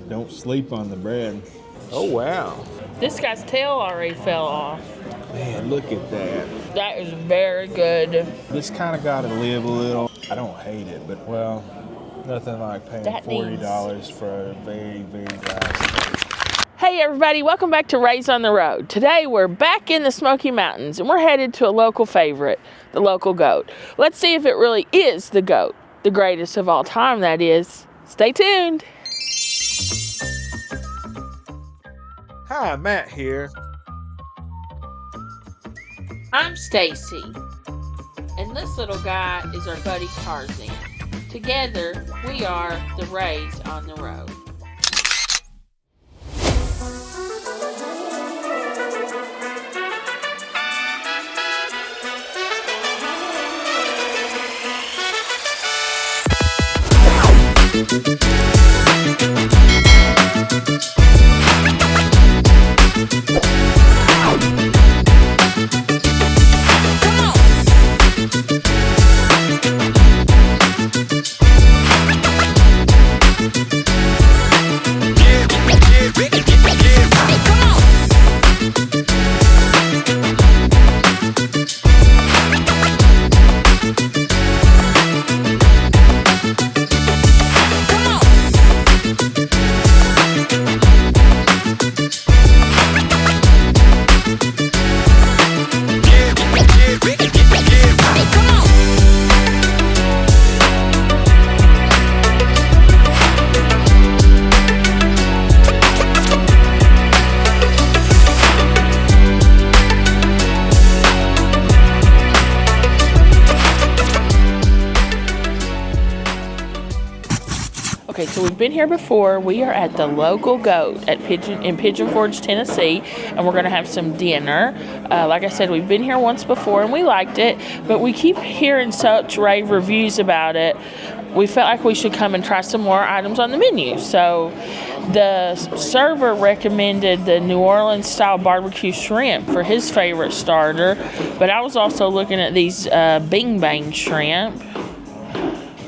Don't sleep on the bread. Oh, wow. This guy's tail already fell off. Man, look at that. That is very good. This kind of got to live a little. I don't hate it, but, well, nothing like paying $40 for a very, very dry steak. Hey everybody, welcome back to Raised on the Road. Today we're back in the Smoky Mountains and we're headed to a local favorite, the local goat. Let's see if it really is the goat, the greatest of all time, that is. Stay tuned. Hi, Matt here. I'm Stacy, and this little guy is our buddy Tarzan. Together, we are the Raised on the Road. Okay, so we've been here before. We are at the local goat at Pigeon Forge, Tennessee, and we're going to have some dinner. Like I said, we've been here once before, and we liked it, but we keep hearing such rave reviews about it. We felt like we should come and try some more items on the menu. So the server recommended the New Orleans-style barbecue shrimp for his favorite starter, but I was also looking at these Bing Bang shrimp.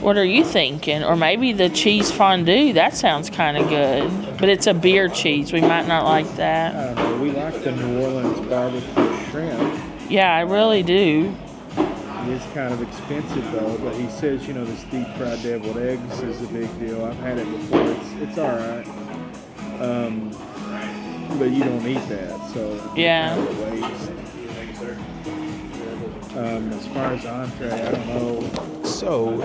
What are you thinking? Or maybe the cheese fondue. That sounds kind of good. But it's a beer cheese. We might not like that. I don't know. We like the New Orleans barbecue shrimp. Yeah, I really do. It is kind of expensive, though. But he says, you know, this deep-fried deviled eggs is a big deal. I've had it before. It's all right. But you don't eat that, so yeah. It's kind of a waste. As far as entree, I don't know. So,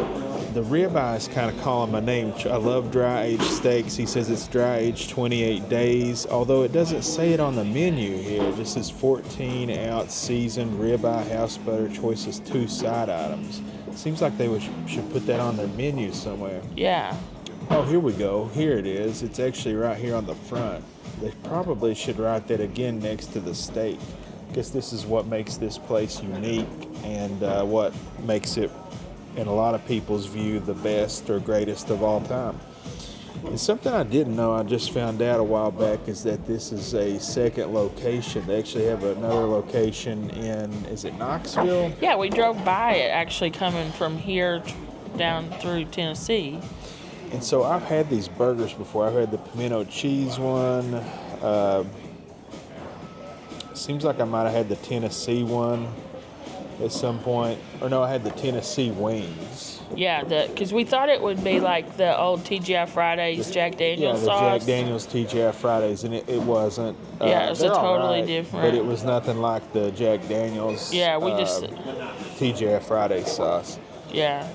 the ribeye is kind of calling my name. I love dry-aged steaks. He says it's dry-aged 28 days, although it doesn't say it on the menu here. It just says 14-ounce seasoned ribeye, house butter, choices 2 side items. Seems like they should put that on their menu somewhere. Yeah. Oh, here we go. Here it is. It's actually right here on the front. They probably should write that again next to the steak. I guess this is what makes this place unique and what makes it, in a lot of people's view, the best or greatest of all time. And something I didn't know, I just found out a while back, is that this is a second location. They actually have another location in, is it Knoxville? Yeah, we drove by it actually coming from here down through Tennessee. And so I've had these burgers before. I've had the pimento cheese one. Seems like I might have had the Tennessee one at some point. Or no, I had the Tennessee wings. Yeah, because we thought it would be like the old TGI Fridays Jack Daniels sauce. Yeah, the Jack Daniels TGI Fridays, and it wasn't. Yeah, it was totally different. But it was nothing like the Jack Daniels. Yeah, we just TGI Fridays sauce. Yeah.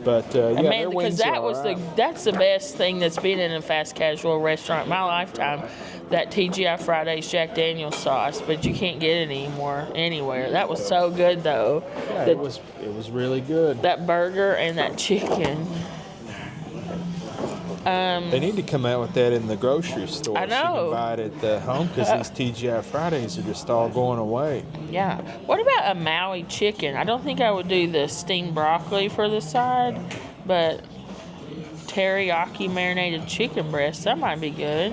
But yeah, man, because that's the best thing that's been in a fast casual restaurant in my lifetime. That TGI Fridays Jack Daniels sauce, but you can't get it anywhere. That was so good though. Yeah, it was really good. That burger and that chicken. They need to come out with that in the grocery store. I know. So you can buy it at the home, because these TGI Fridays are just all going away. Yeah. What about a Maui chicken? I don't think I would do the steamed broccoli for the side, but teriyaki marinated chicken breast, that might be good.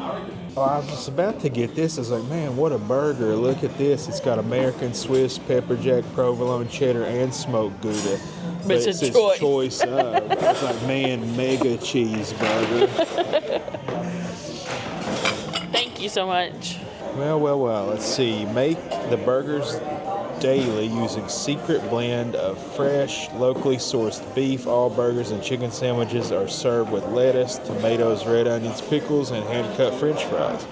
Oh, I was about to get this. I was like, man, what a burger. Look at this. It's got American, Swiss, pepper jack, provolone, cheddar, and smoked Gouda. But it's a choice of. I was like, man, mega cheeseburger. Thank you so much. Well. Let's see. Make the burgers daily using secret blend of fresh, locally sourced beef. All burgers and chicken sandwiches are served with lettuce, tomatoes, red onions, pickles, and hand-cut French fries.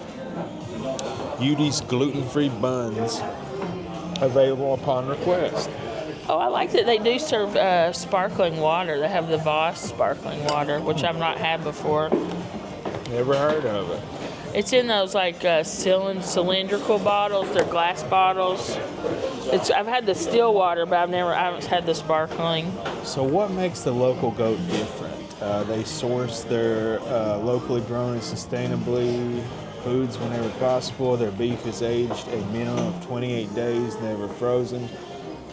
Udi's gluten-free buns available upon request. Oh, I like that they do serve sparkling water. They have the Voss sparkling water, which I've not had before. Never heard of it. It's in those like cylindrical bottles. They're glass bottles. I've had the still water, but I haven't had the sparkling. So what makes the local goat different? They source their locally grown and sustainably foods whenever possible. Their beef is aged a minimum of 28 days, never frozen.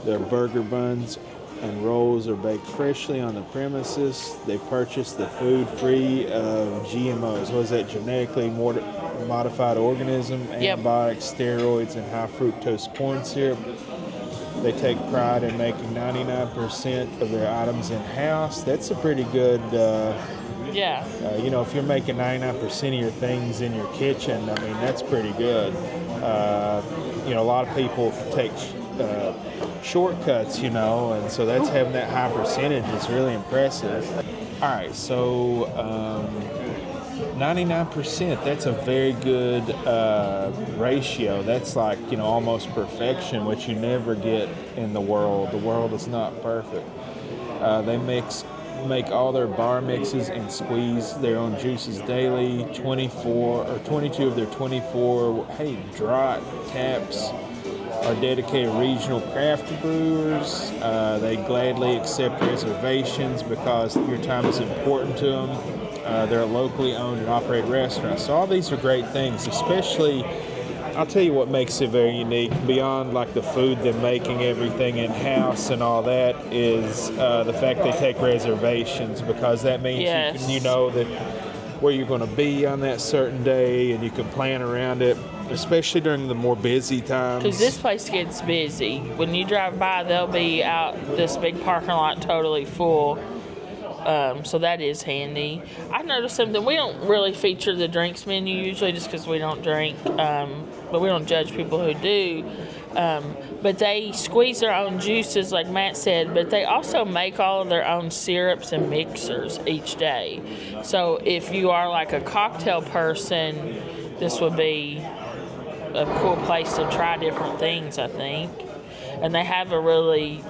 Their burger buns and rolls are baked freshly on the premises. They purchase the food free of GMOs. What is that? Genetically modified organism, antibiotics, steroids, and high fructose corn syrup. They take pride in making 99% of their items in-house. That's a pretty good, if you're making 99% of your things in your kitchen, I mean, that's pretty good. A lot of people take shortcuts, and so that's having that high percentage is really impressive. All right, so 99%, that's a very good ratio. That's like, almost perfection, which you never get in the world. The world is not perfect. They make all their bar mixes and squeeze their own juices daily. 22 of their 24 dry taps are dedicated regional craft brewers. They gladly accept reservations because your time is important to them. They're a locally owned and operated restaurant. So all these are great things, especially, I'll tell you what makes it very unique, beyond like the food, them making everything in-house and all that, is the fact they take reservations, because that means you know that where you're going to be on that certain day, and you can plan around it, especially during the more busy times. Because this place gets busy. When you drive by, they'll be out this big parking lot totally full. So that is handy. I noticed something. We don't really feature the drinks menu usually just because we don't drink, but we don't judge people who do. But they squeeze their own juices, like Matt said, but they also make all of their own syrups and mixers each day. So if you are like a cocktail person, this would be a cool place to try different things, I think. And they have a really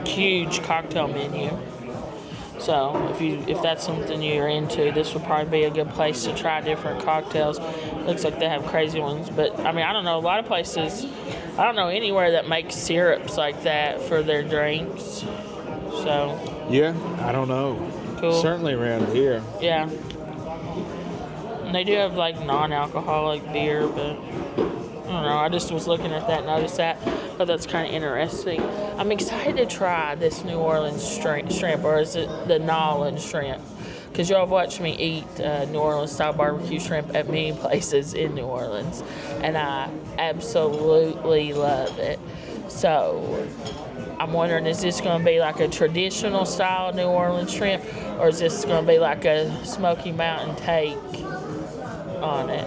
huge cocktail menu. So if that's something you're into, this would probably be a good place to try different cocktails. Looks like they have crazy ones, but I mean, I don't know, a lot of places, I don't know anywhere that makes syrups like that for their drinks. So yeah, I don't know. Cool. Certainly around here. Yeah. And they do have like non-alcoholic beer, but I don't know. I just was looking at that, noticed that. But that's kind of interesting. I'm excited to try this New Orleans shrimp, or is it the Nolan shrimp? Because y'all have watched me eat New Orleans style barbecue shrimp at many places in New Orleans, and I absolutely love it. So I'm wondering, is this going to be like a traditional style New Orleans shrimp, or is this going to be like a Smoky Mountain take on it?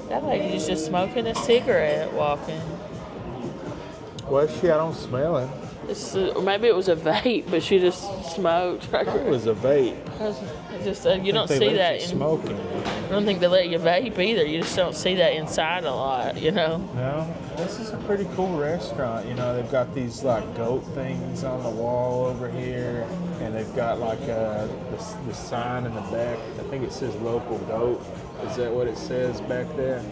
That lady's just smoking a cigarette walking. Was she? I don't smell it. Maybe it was a vape, but she just smoked. It was a vape. You don't see that in smoking. I don't think they let you vape either. You just don't see that inside a lot, No, this is a pretty cool restaurant. They've got these like goat things on the wall over here, and they've got like the sign in the back. I think it says local goat. Is that what it says back there?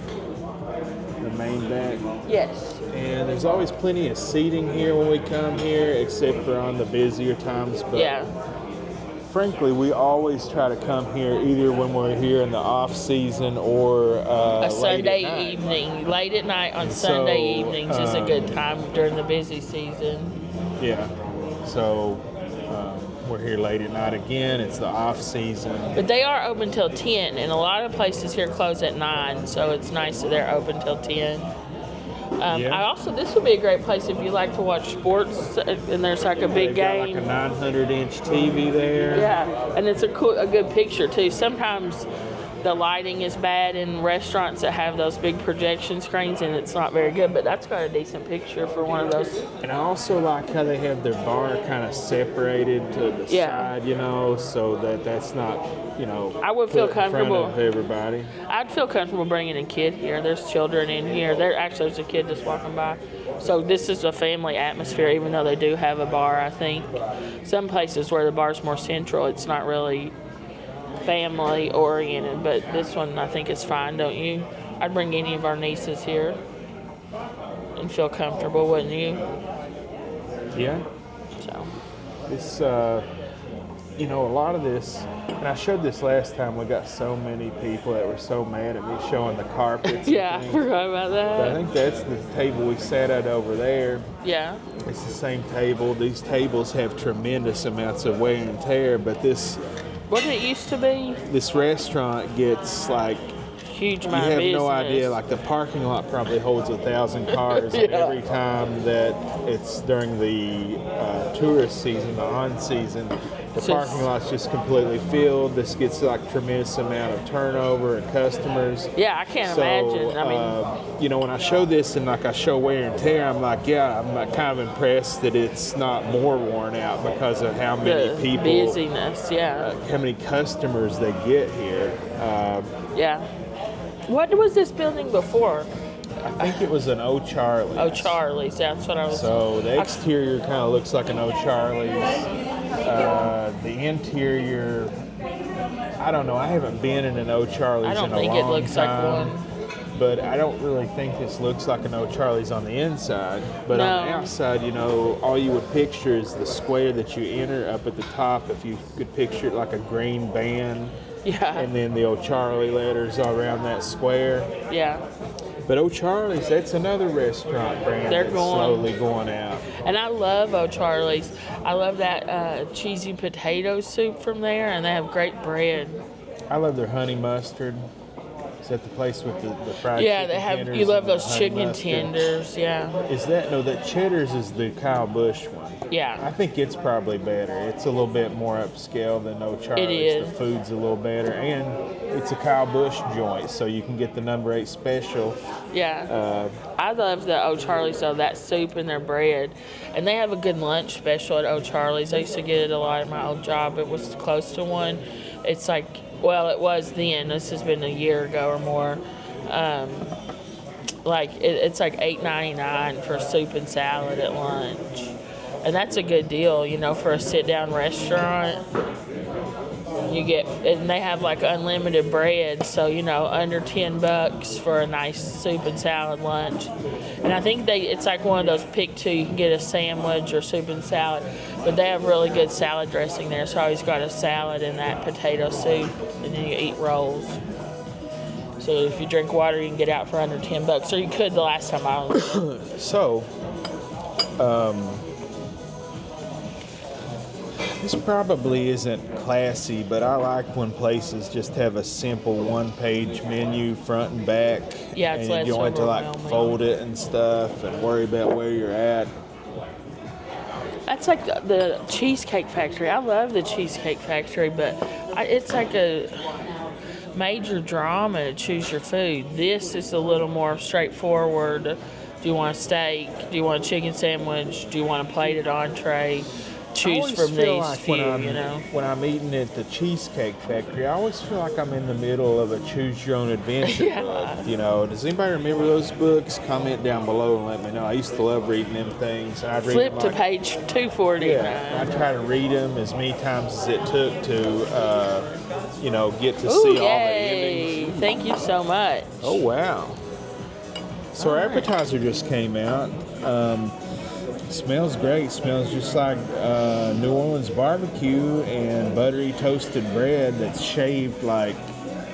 The main back? Yes. And there's always plenty of seating here when we come here, except for on the busier times. But yeah. Frankly, we always try to come here either when we're here in the off season or a Sunday evening. Late at night on Sunday evenings is a good time during the busy season. Yeah. So we're here late at night again. It's the off season. But they are open till 10, and a lot of places here close at 9, so it's nice that they're open till 10. This would be a great place if you like to watch sports, and there's like a big game. Got like a 900-inch TV there. Yeah, and it's a good picture too. Sometimes the lighting is bad in restaurants that have those big projection screens, and it's not very good. But that's got a decent picture for one of those. And I also like how they have their bar kind of separated to the side, you know, so that that's not, you know, I would feel put in front comfortable. of everybody. I'd feel comfortable bringing a kid here. There's children in here. There's a kid just walking by. So this is a family atmosphere, even though they do have a bar, I think. Some places where the bar's more central, it's not really family oriented, but this one I think is fine, don't you? I'd bring any of our nieces here and feel comfortable, wouldn't you? Yeah. So This, you know, a lot of this, and I showed this last time, we got so many people that were so mad at me showing the carpets. yeah, I forgot about But I that. think that's the table we sat at over there. Yeah. It's the same table. These tables have tremendous amounts of wear and tear, but this What did it used to be? restaurant gets like, Huge you amount of have business. no idea, like the parking lot probably holds 1,000 cars, and Yeah. every time that it's during the tourist season, the on season, the So it's- parking lot's just completely filled. This gets like tremendous amount of turnover and customers. Yeah, I can't So, imagine. I mean, you know, when I show this and like I show wear and tear, I'm like, yeah, I'm like, kind of impressed that it's not more worn out because of how many the people, busyness. Yeah. how many customers they get here. Yeah. What was this building before? I think it was an O'Charlie's. Oh, Charlie's. That's what I was. So the exterior kind of looks like an O'Charlie's. The interior, I don't know. I haven't been in an O'Charlie's I don't in a think it long looks like time. one. But I don't really think this looks like an O'Charlie's on the inside. But on the No. outside, you know, all you would picture is the square that you enter up at the top. If you could picture it like a green band, Yeah. and then the O'Charlie letters around that square. Yeah. But O'Charlie's, that's another restaurant brand They're that's going- slowly going out. And I love O'Charlie's. I love that cheesy potato soup from there, and they have great bread. I love their honey mustard. Is that the place with the fried Yeah, chicken they have. tenders You love and the those honey chicken mustard? tenders. Yeah. Is that, no, that Cheddar's is the Kyle Busch one. I Yeah. think it's probably better. It's a little bit more upscale than O'Charlie's. It is. The food's a little better, and it's a Kyle Busch joint, so you can get the number 8 special. Yeah. I love the O'Charlie's though, that soup and their bread. And they have a good lunch special at O'Charlie's. I used to get it a lot at my old job. It was close to one. It's like, well, it was then. This has been a year ago or more. It's like $8.99 for soup and salad at lunch. And that's a good deal, you know, for a sit-down restaurant. You get, and they have like unlimited bread, so you know, under $10 for a nice soup and salad lunch. And I think it's like one of those pick two. You can get a sandwich or soup and salad, but they have really good salad dressing there. So I always got a salad and that potato soup, and then you eat rolls. So if you drink water, you can get out for under $10, or you could the last time I was. So, this probably isn't classy, but I like when places just have a simple one-page menu front and back. Yeah, it's and less you don't have to like overwhelming. fold it and stuff and worry about where you're at. That's like the Cheesecake Factory. I love the Cheesecake Factory, but it's like a major drama to choose your food. This is a little more straightforward. Do you want a steak? Do you want a chicken sandwich? Do you want a plated entree? I Choose always from feel these like few, when you know. when I'm eating at the Cheesecake Factory, I always feel like I'm in the middle of a Choose Your Own Adventure Yeah. book. You know, does anybody remember those books? Comment down below and let me know. I used to love reading them things. I'd read Flip them to like, page 249. yeah, I try to read them as many times as it took to, you know, get to Ooh, see all the yay. endings. Thank you so much. Oh wow! So our appetizer just came out. Smells great. Smells just like New Orleans barbecue and buttery toasted bread that's shaved like.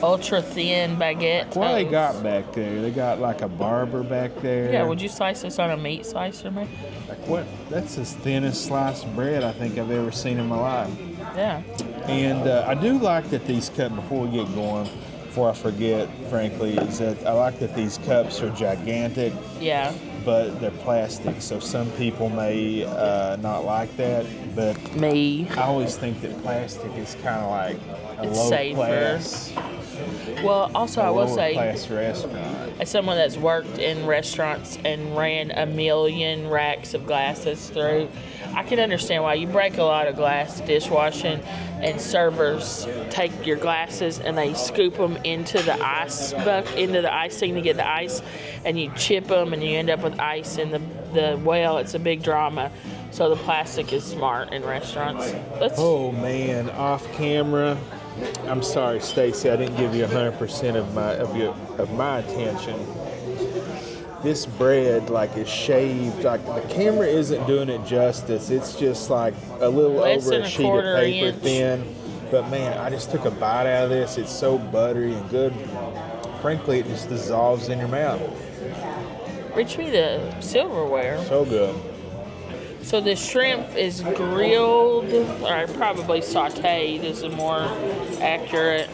Ultra thin baguette. What they toast. got back there? They got like a barber back there. Yeah, would you slice this on a meat slicer, man? Like what? That's the thinnest slice of bread I think I've ever seen in my life. Yeah. And I do like that these cups, before we get going, before I forget, frankly, is that I like that these cups are gigantic. Yeah. but they're plastic, so some people may not like that. But Me. I always think that plastic is kind of like a It's low safer. class, Well, also I will lower say, class restaurant. as someone that's worked in restaurants and ran a million racks of glasses through, I can understand why you break a lot of glass dishwashing, and servers take your glasses and they scoop them into the into the icing to get the ice, and you chip them and you end up with ice in the well. It's a big drama. So the plastic is smart in restaurants. Oh man, off camera. I'm sorry, Stacy. I didn't give you 100% of my attention. This bread, like, is shaved. Like, the camera isn't doing it justice. It's just like a little Less over than a a sheet of quarter paper inch. thin. But man, I just took a bite out of this. It's so buttery and good. Frankly, it just dissolves in your mouth. Reach me the silverware. So good. So the shrimp is grilled, or probably sauteed is a more accurate.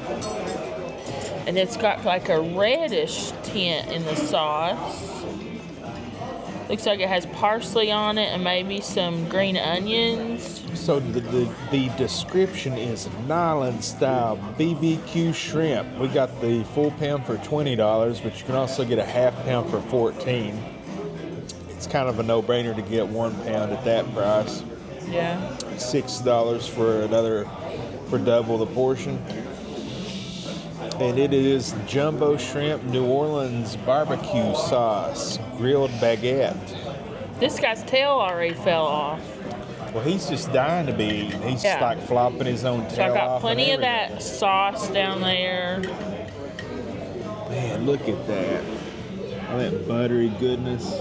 And it's got like a reddish tint in the sauce. Looks like it has parsley on it and maybe some green onions. So the description is Nyland style BBQ shrimp. We got the full pound for $20, but you can also get a half pound for $14. It's kind of a no-brainer to get 1 pound at that price. Yeah. $6 for double the portion. And it is jumbo shrimp New Orleans barbecue sauce, grilled baguette. This guy's tail already fell off. Well, he's just dying to be eaten. He's Yeah. like flopping his own So tail I got off. plenty of and everything. that sauce down there. Man, look at that. All that buttery goodness.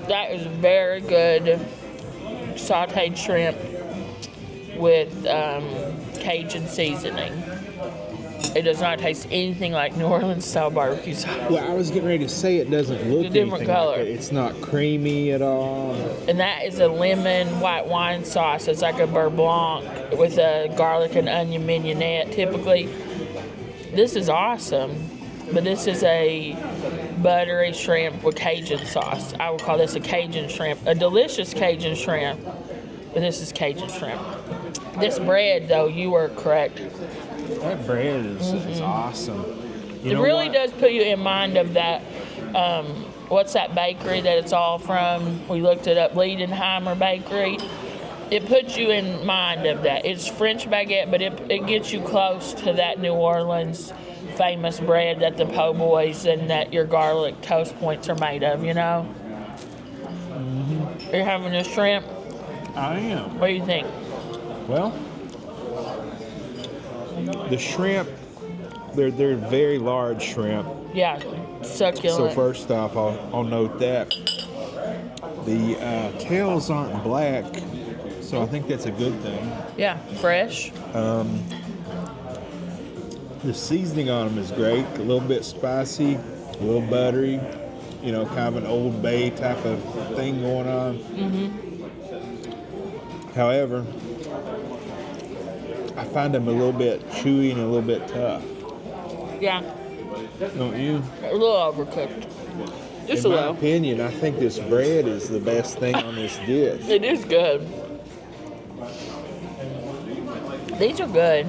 That is very good sauteed shrimp with Cajun seasoning. It does not taste anything like New Orleans style barbecue sauce. Well, I was getting ready to say it doesn't look It's a different anything color. like it. It's not creamy at all. And that is a lemon white wine sauce. It's like a beurre blanc with a garlic and onion mignonette typically. This is awesome. But this is a buttery shrimp with Cajun sauce. I would call this a Cajun shrimp. A delicious Cajun shrimp. But this is Cajun shrimp. This bread, though, you were correct. That bread is awesome. You It know really what? does put you in mind of that, what's that bakery that it's all from? We looked it up, Liedenheimer Bakery. It puts you in mind of that. It's French baguette, but it gets you close to that New Orleans famous bread that the po' boys and that your garlic toast points are made of, you know? Are you having a shrimp? I am. What do you think? Well, the shrimp, they're very large shrimp. Yeah, So succulent. first off, I'll note that the tails aren't black, so I think that's a good thing. Yeah, fresh. The seasoning on them is great. A little bit spicy, a little buttery. You know, kind of an Old Bay type of thing going on. However, I find them a little bit chewy and a little bit tough. Yeah, Don't you? a little overcooked. Just In a my little. opinion, I think this bread is the best thing on this dish. It is good. These are good.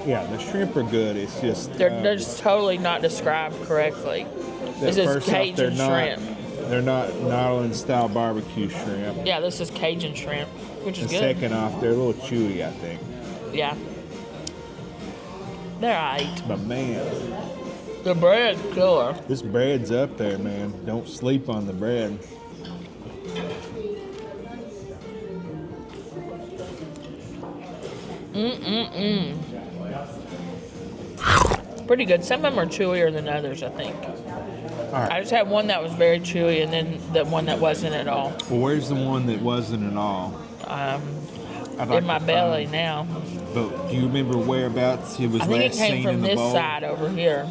Yeah, the shrimp are good. It's just They're just totally not described correctly. This is first off, Cajun shrimp. They're not New Orleans style barbecue shrimp. Yeah, this is Cajun shrimp, which is And good. second off, they're a little chewy, I think. Yeah. They're aight. But man, The bread's killer. this bread's up there, man. Don't sleep on the bread. Pretty good. Some of them are chewier than others, I think. All right. I just had one that was very chewy and then the one that wasn't at all. Well, where's the one that wasn't at all? I'd like In my to belly find- now. But do you remember whereabouts it was I think it last came seen from in the this bowl? side over here.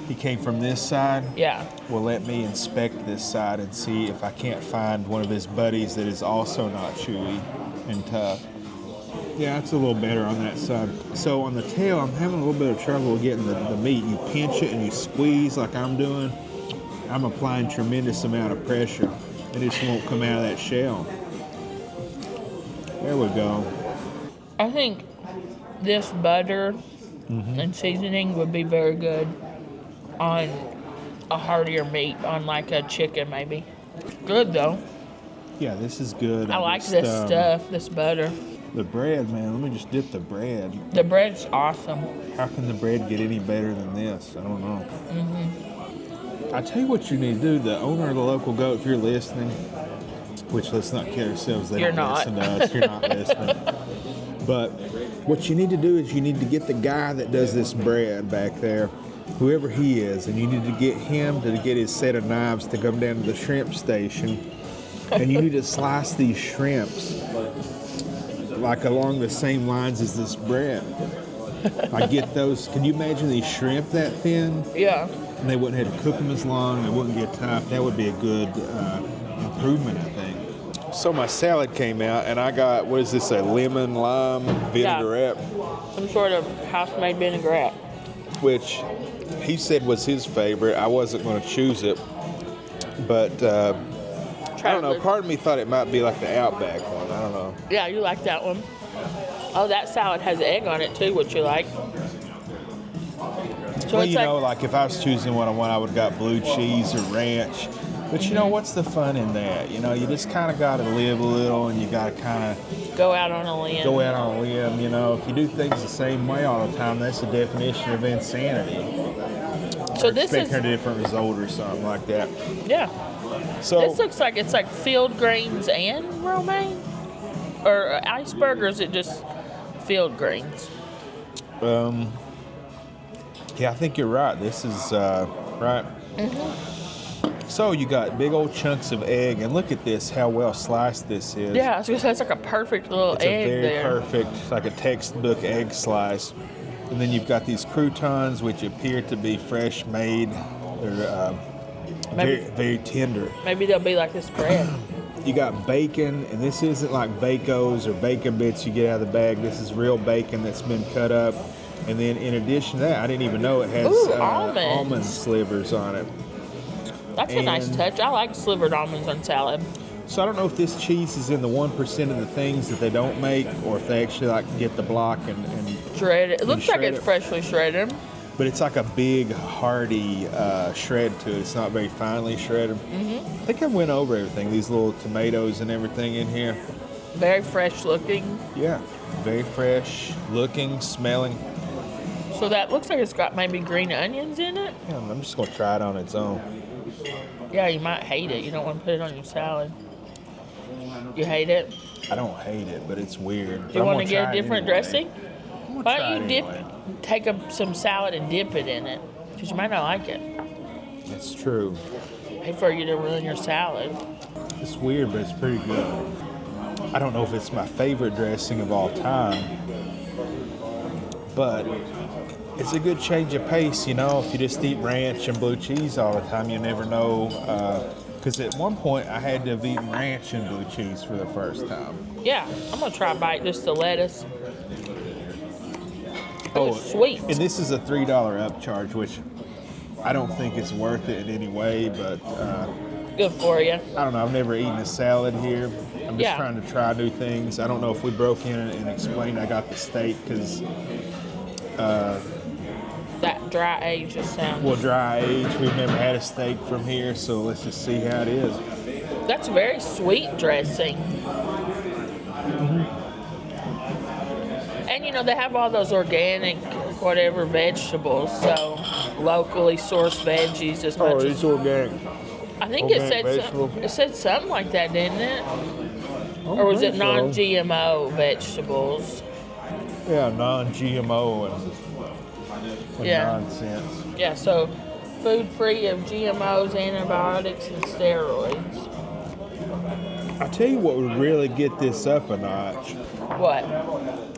He came from this side? Yeah. Well, let me inspect this side and see if I can't find one of his buddies that is also not chewy and tough. Yeah, it's a little better on that side. So on the tail, I'm having a little bit of trouble getting the meat. You pinch it and you squeeze like I'm doing. I'm applying tremendous amount of pressure. It just won't come out of that shell. There we go. I think this butter and seasoning would be very good on a heartier meat, on like a chicken maybe. Good though. Yeah, this is good. I like this stuff, this butter. The bread, man, let me just dip the bread. The bread's awesome. How can the bread get any better than this? I don't know. I tell you what you need to do. The owner of the local goat, if you're listening, which let's not kid ourselves, they don't listen to us. You're not listening. But what you need to do is you need to get the guy that does this bread back there, whoever he is, and you need to get him to get his set of knives to come down to the shrimp station, and you need to slice these shrimps like along the same lines as this bread. I get those. Can you imagine these shrimp that thin? Yeah. And they wouldn't have to cook them as long. They wouldn't get tough. That would be a good improvement, I think. So my salad came out, and I got, what is this, a lemon lime vinaigrette? Yeah. Some sort of house-made vinaigrette. Which he said was his favorite. I wasn't going to choose it. But I don't know. Part of me thought it might be like the Outback one. I don't know. Yeah, you like that one. Oh, that salad has egg on it too, which you like. So well, you know, like if I was choosing what I want, I would have got blue cheese or ranch. But you know, what's the fun in that? You know, you just kind of got to live a little, and you got to kind of go out on a limb. You know, if you do things the same way all the time, that's the definition of insanity. So this is expecting a different result or something like that. Yeah. So this looks like it's like field greens and romaine, or iceberg, or is it just field greens? Yeah, I think you're right. This is right. So you got big old chunks of egg, and look at this, how well sliced this is. Yeah, so that's like a perfect little it's egg a very there. Perfect, like a textbook egg slice. And then you've got these croutons, which appear to be fresh made. They're very, very tender. Maybe they'll be like this bread. You got bacon, and this isn't like Bacos or bacon bits you get out of the bag. This is real bacon that's been cut up. And then in addition to that, I didn't even know it has almond slivers on it. That's a nice touch. I like slivered almonds on salad. So I don't know if this cheese is in the 1% of the things that they don't make, or if they actually like get the block and shred it. It looks like it's freshly shredded. But it's like a big, hearty shred to it. It's not very finely shredded. I think I went over everything. These little tomatoes and everything in here. Very fresh looking. Yeah, very fresh looking, smelling. So that looks like it's got maybe green onions in it. Yeah, I'm just going to try it on its own. Yeah, you might hate it. You don't want to put it on your salad. You hate it? I don't hate it, but it's weird. Do you want to get a different dressing? Why don't you take some salad and dip it in it? Because you might not like it. It's true. I hate for you to ruin your salad. It's weird, but it's pretty good. I don't know if it's my favorite dressing of all time, but it's a good change of pace, you know. If you just eat ranch and blue cheese all the time, you never know. Because at one point, I had to have eaten ranch and blue cheese for the first time. Yeah, I'm going to try a bite, just the lettuce. Oh, sweet. And this is a $3 upcharge, which I don't think it's worth it in any way, but good for you. I don't know. I've never eaten a salad here. I'm just trying to try new things. I don't know if we broke in and explained I got the steak because that dry age just sounds. Well, dry age. We've never had a steak from here, so let's just see how it is. That's very sweet dressing. And you know, they have all those organic, whatever vegetables, so locally sourced veggies as much it's organic. I think it said something like that, didn't it? Or was it non-GMO vegetables? Yeah, non-GMO and nonsense. Yeah, so food free of GMOs, antibiotics, and steroids. I tell you what would really get this up a notch. What?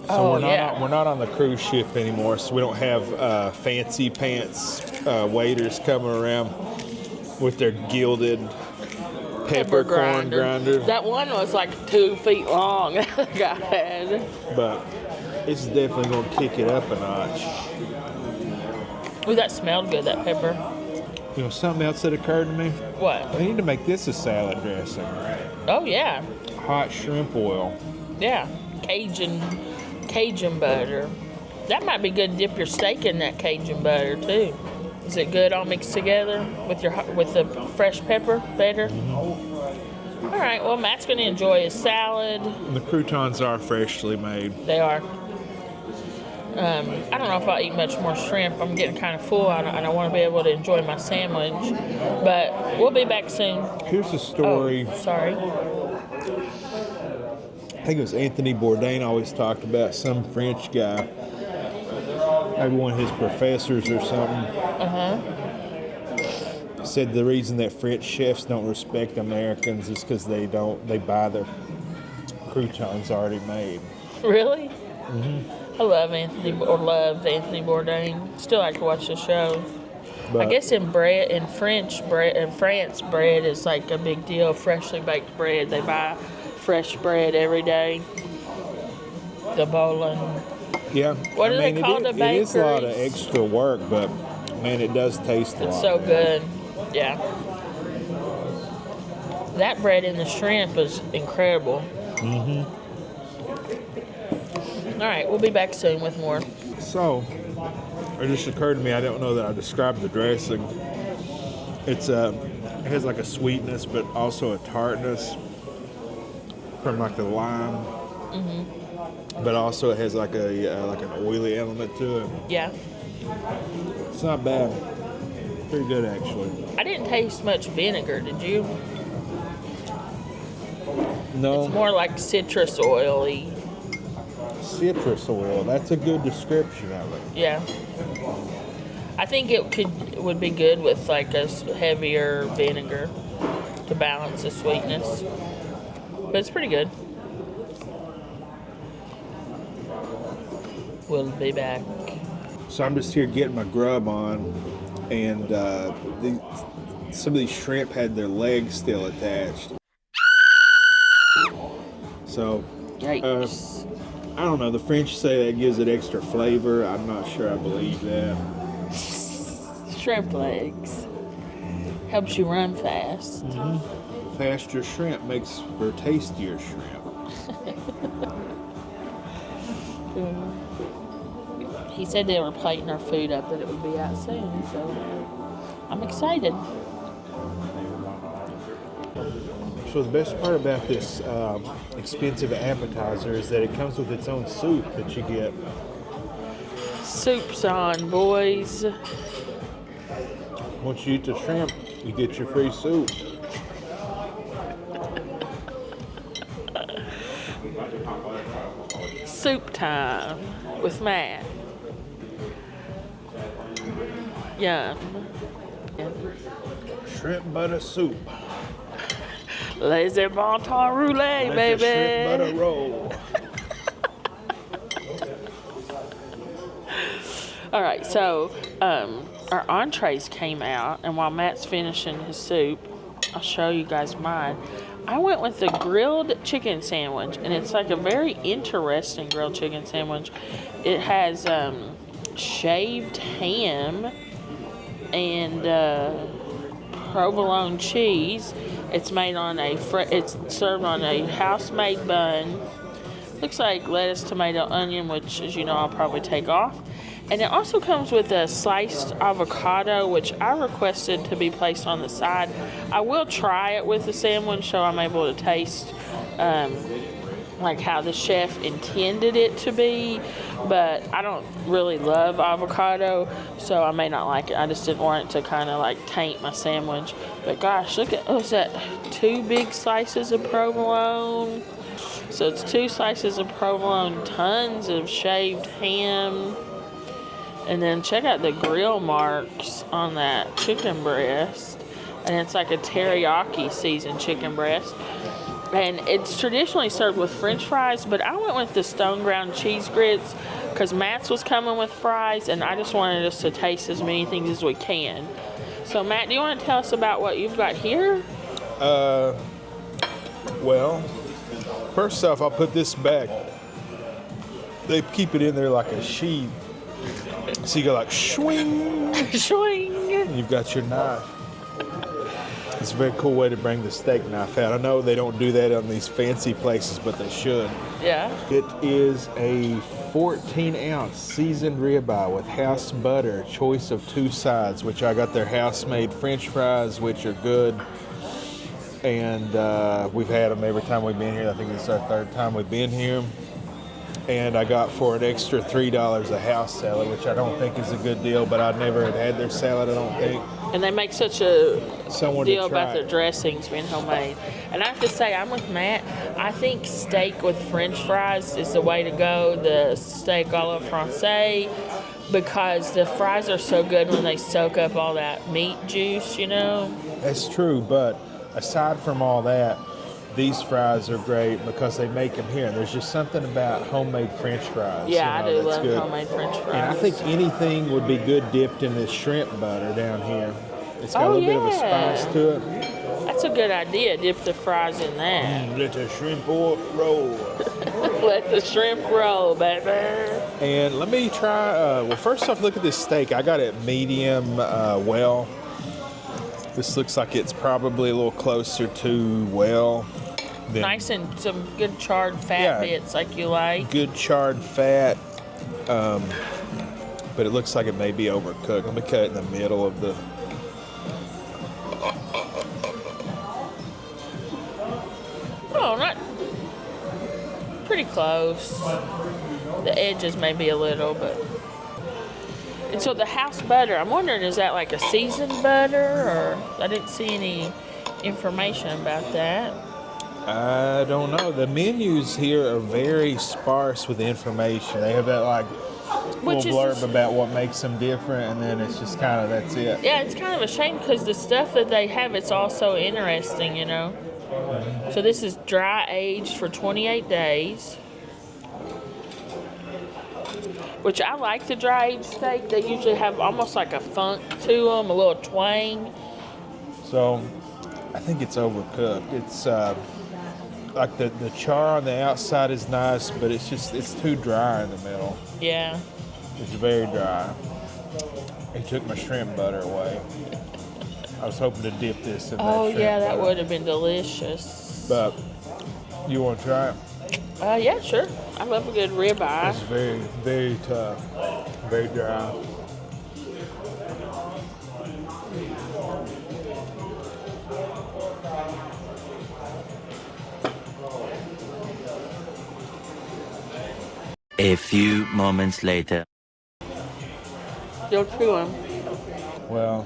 So we're not on the cruise ship anymore, so we don't have fancy pants waiters coming around with their gilded peppercorn grinder. That one was like 2 feet long. That guy had. But it's definitely gonna kick it up a notch. Ooh, that smelled good, that pepper. You know, something else that occurred to me? What? We need to make this a salad dressing. Oh, yeah. Hot shrimp oil. Yeah. Cajun butter. That might be good to dip your steak in that Cajun butter, too. Is it good all mixed together with the fresh pepper better? Mm-hmm. All right, well, Matt's going to enjoy his salad. And the croutons are freshly made. They are. I don't know if I'll eat much more shrimp. I'm getting kind of full, and I want to be able to enjoy my sandwich. But we'll be back soon. Here's a story. Oh, sorry. I think it was Anthony Bourdain always talked about some French guy, maybe one of his professors or something, said the reason that French chefs don't respect Americans is because they buy their croutons already made. Really? Mm-hmm. I loved Anthony Bourdain. Still like to watch the show. But I guess in France, bread is like a big deal. Freshly baked bread. They buy fresh bread every day. The bowling. yeah, What do they call the It is a lot of bakeries? extra work, but man, it does taste a lot. It's so good. Yeah. That bread and the shrimp is incredible. Mm-hmm. All right, we'll be back soon with more. So, it just occurred to me, I don't know that I described the dressing. It has like a sweetness, but also a tartness from like the lime. Mm-hmm. But also it has like an oily element to it. Yeah. It's not bad. Pretty good, actually. I didn't taste much vinegar, did you? No. It's more like citrus oily. Citrus oil. That's a good description of it. Yeah. I think it would be good with like a heavier vinegar to balance the sweetness. But it's pretty good. We'll be back. So I'm just here getting my grub on, and some of these shrimp had their legs still attached. So, Yikes. I don't know. The French say that gives it extra flavor. I'm not sure I believe that. Shrimp legs. Helps you run fast. Mm-hmm. Faster shrimp makes for tastier shrimp. He said they were plating our food up, that it would be out soon, so I'm excited. So the best part about this expensive appetizer is that it comes with its own soup that you get. Soup's on, boys. Once you eat the shrimp, you get your free soup. Soup time with Matt. Yum. Shrimp butter soup. Lazy bon temps roulette, Let baby. the shrimp butter roll. All right, so our entrees came out, and while Matt's finishing his soup, I'll show you guys mine. I went with the grilled chicken sandwich, and it's like a very interesting grilled chicken sandwich. It has shaved ham and provolone cheese. It's made on it's served on a house-made bun. Looks like lettuce, tomato, onion, which, as you know, I'll probably take off. And it also comes with a sliced avocado, which I requested to be placed on the side. I will try it with the sandwich so I'm able to taste like how the chef intended it to be. But I don't really love avocado, so I may not like it. I just didn't want it to kind of like taint my sandwich. But gosh, look at, is that 2 big slices of provolone? So it's 2 slices of provolone, tons of shaved ham. And then check out the grill marks on that chicken breast. And it's like a teriyaki seasoned chicken breast. And it's traditionally served with French fries, but I went with the stone ground cheese grits because Matt's was coming with fries, and I just wanted us to taste as many things as we can. So Matt, do you want to tell us about what you've got here? Well, first off, I'll put this back. They keep it in there like a sheath. So you go like swing, Swing. and you've got your knife. It's a very cool way to bring the steak knife out. I know they don't do that on these fancy places, but they should. Yeah. It is a 14-ounce seasoned ribeye with house butter, choice of 2 sides, which I got their house-made French fries, which are good. And we've had them every time we've been here. I think this is our 3rd time we've been here. And I got for an extra $3 a house salad, which I don't think is a good deal, but I never had their salad, I don't think. And they make such a deal about their it. dressings being homemade. And I have to say, I'm with Matt. I think steak with French fries is the way to go. The steak a la francais, because the fries are so good when they soak up all that meat juice, you know? That's true, but aside from all that, these fries are great because they make them here. There's just something about homemade French fries. Yeah, I do that's love good. homemade French fries. And I think anything would be good dipped in this shrimp butter down here. It's got a little bit of a spice to it. That's a good idea. Dip the fries in that. Let the shrimp roll. Let the shrimp roll, baby. And let me try, well, first off, look at this steak. I got it medium well. This looks like it's probably a little closer to well. Nice and some good charred fat bits like you like. Good charred fat, but it looks like it may be overcooked. Let me cut it in the middle of the... Oh, not... Pretty close. The edges may be a little, but... And so the house butter, I'm wondering, is that like a seasoned butter, or... I didn't see any information about that. I don't know. The menus here are very sparse with information. They have that like little blurb about what makes them different, and then it's just kind of, that's it. Yeah, it's kind of a shame because the stuff that they have, it's all so interesting, you know. So this is dry aged for 28 days. Which I like the dry aged steak. They usually have almost like a funk to them, a little twang. So I think it's overcooked. It's like the char on the outside is nice, but it's too dry in the middle. Yeah. It's very dry. He took my shrimp butter away. I was hoping to dip this in that shrimp butter. That would have been delicious. But you want to try it? Yeah, sure. I love a good ribeye. It's very, very tough. Very dry. A few moments later. You'll chew them. Well,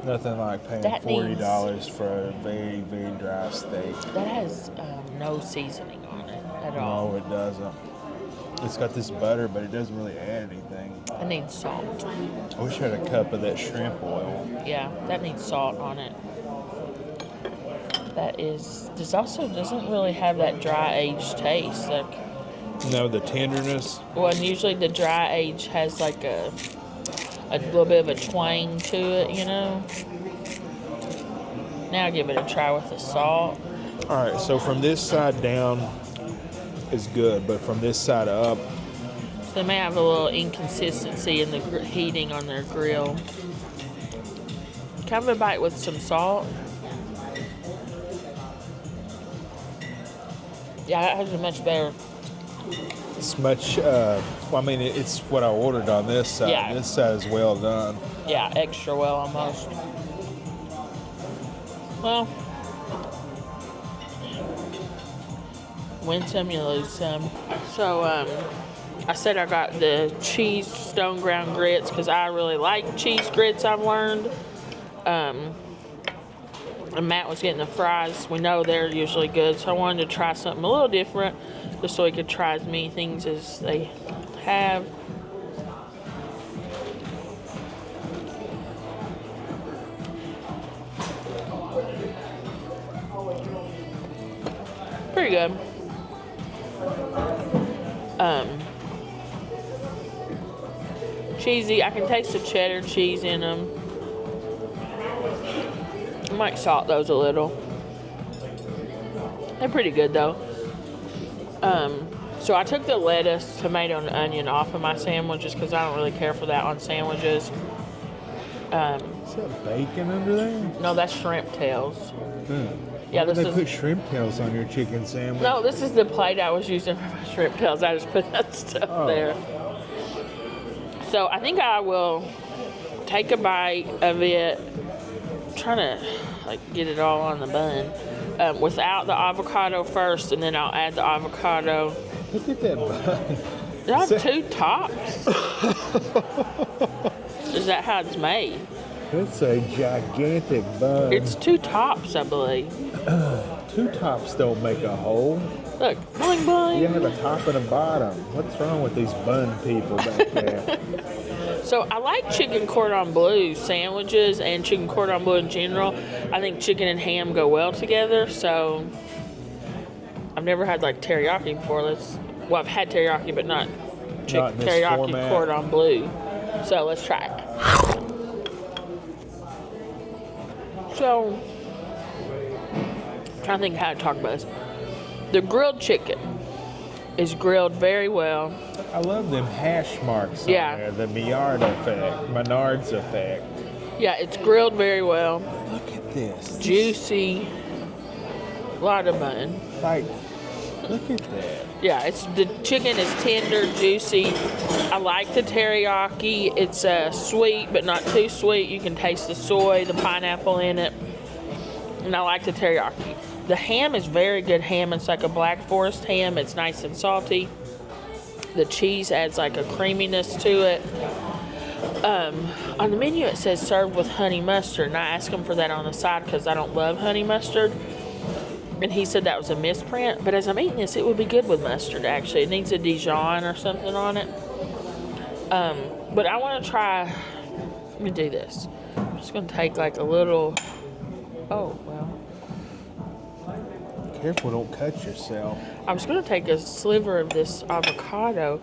nothing like paying $40 for a very, very dry steak. That has no seasoning on it at all. No, it doesn't. It's got this butter, but it doesn't really add anything. It needs salt. I wish I had a cup of that shrimp oil. Yeah, that needs salt on it. This also doesn't really have that dry aged taste. Like, no, the tenderness. well, and usually the dry age has like a little bit of a twang to it, you know. Now give it a try with the salt. All right, so from this side down is good, but from this side up, So they may have a little inconsistency in the heating on their grill. Kind of a bite with some salt. Yeah, that has a much better. it's much. Well, I mean, it's what I ordered on this side. Yeah. This side is well done. Yeah, extra well almost. Well, win some, you lose some. So, I said I got the cheese stone ground grits because I really like cheese grits, I've learned. And Matt was getting the fries. We know they're usually good, so I wanted to try something a little different just so he could try as many things as they have. Pretty good. Cheesy. I can taste the cheddar cheese in them. I might salt those a little. They're pretty good though. So I took the lettuce, tomato, and onion off of my sandwiches because I don't really care for that on sandwiches. Is that bacon under there? No, that's shrimp tails. Yeah, they put shrimp tails on your chicken sandwich. No, this is the plate I was using for my shrimp tails. I just put that stuff there. So I think I will take a bite of it. I'm trying to get it all on the bun without the avocado first, and then I'll add the avocado. Look at that bun. Do I have 2 tops? Is that how it's made? It's a gigantic bun. It's 2 tops, I believe. 2 tops don't make a hole. Look, boing boing. You have a top and a bottom. What's wrong with these bun people back there? So I like chicken cordon bleu sandwiches and chicken cordon bleu in general. I think chicken and ham go well together. So I've never had teriyaki before. I've had teriyaki, but not chicken teriyaki format. cordon bleu. So let's try it. So I'm trying to think how to talk about this. The grilled chicken is grilled very well. I love them hash marks on there. The Menard's effect. Yeah, it's grilled very well. Look at this. Juicy. A lot of bun. Look at that. Yeah, the chicken is tender, juicy. I like the teriyaki. It's sweet, but not too sweet. You can taste the soy, the pineapple in it. And I like the teriyaki. The ham is very good ham. It's like a Black Forest ham. It's nice and salty. The cheese adds a creaminess to it. On the menu it says served with honey mustard, and I asked him for that on the side because I don't love honey mustard. And he said that was a misprint, but as I'm eating this, it would be good with mustard, actually. It needs a Dijon or something on it. But I want to try, let me do this. I'm just going to take a little, oh, well. Careful, don't cut yourself. I was going to take a sliver of this avocado.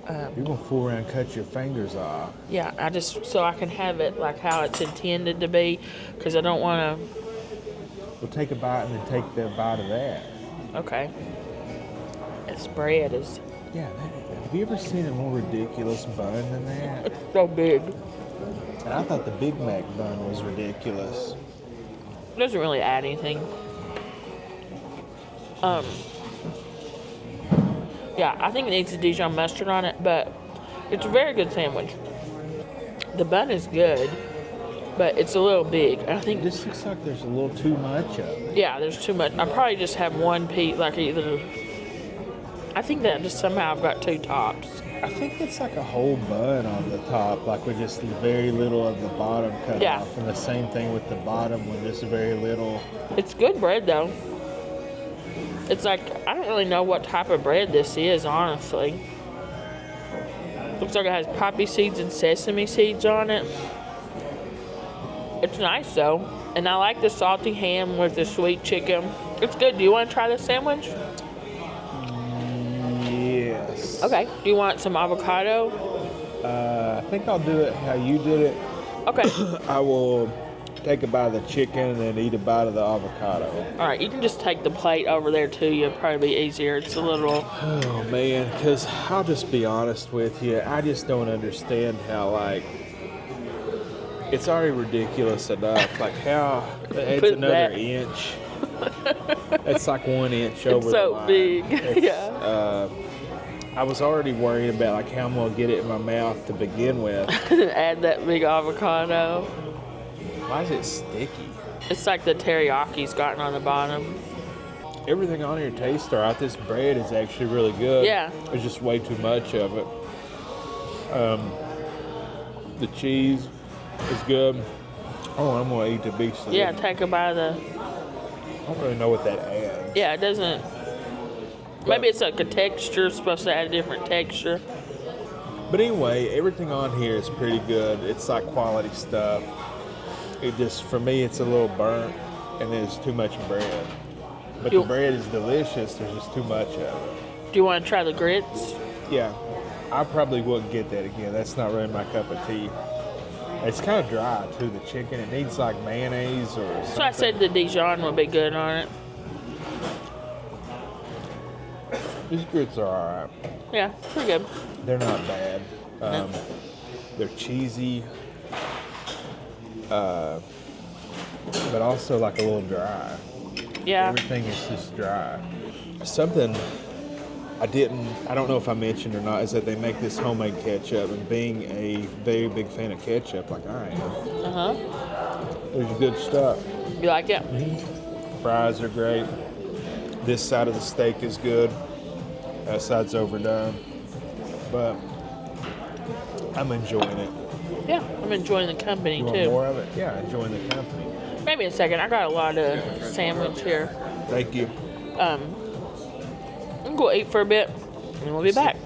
You're going to fool around and cut your fingers off. Yeah, so I can have it how it's intended to be, because I don't want to. Well, take a bite and then take the bite of that. Okay. This bread is... Yeah, have you ever seen a more ridiculous bun than that? It's so big. And I thought the Big Mac bun was ridiculous. It doesn't really add anything. Yeah, I think it needs a Dijon mustard on it, but it's a very good sandwich. The bun is good, but it's a little big. I think this looks like there's a little too much of it. Yeah, there's too much. I probably just have one piece, either. I think that just somehow I've got 2 tops. I think it's a whole bun on the top, with just very little of the bottom cut off, and the same thing with the bottom with just very little. It's good bread though. It's I don't really know what type of bread this is, honestly. Looks like it has poppy seeds and sesame seeds on it. It's nice though, and I like the salty ham with the sweet chicken. It's good. Do you want to try this sandwich? Yes. Okay. Do you want some avocado? I think I'll do it how you did it. Okay. I will take a bite of the chicken and then eat a bite of the avocado. All right. You can just take the plate over there too. It'll probably be easier. It's a little... Oh man, because I'll just be honest with you. I just don't understand how it's already ridiculous enough. How it's another inch. It's 1 inch over the line. It's so big. Yeah. I was already worried about how I'm gonna get it in my mouth to begin with. Add that big avocado. Why is it sticky? It's like the teriyaki's gotten on the bottom. Everything on here tastes all right. This bread is actually really good. Yeah. There's just way too much of it. The cheese is good. Oh, I'm gonna eat the beef. Yeah, take a bite of the... I don't really know what that adds. Yeah, it doesn't... Maybe it's a texture, it's supposed to add a different texture. But anyway, everything on here is pretty good. It's quality stuff. It just, for me, it's a little burnt and there's too much bread. But the bread is delicious, there's just too much of it. Do you want to try the grits? Yeah, I probably wouldn't get that again. That's not really my cup of tea. It's kind of dry too, the chicken. It needs mayonnaise or something. So I said the Dijon would be good on it. These grits are alright. Yeah, pretty good. They're not bad. They're cheesy, but also like a little dry. Yeah. Everything is just dry. Something I don't know if I mentioned or not, is that they make this homemade ketchup, and being a very big fan of ketchup, like I am, there's good stuff. You like it? Fries are great. This side of the steak is good. That side's overdone. But I'm enjoying it. Yeah, I'm enjoying the company You too. want more of it? Yeah, enjoying the company. Maybe a second. I got a lot of sandwich here. Thank you. I'm gonna go eat for a bit, and we'll be back.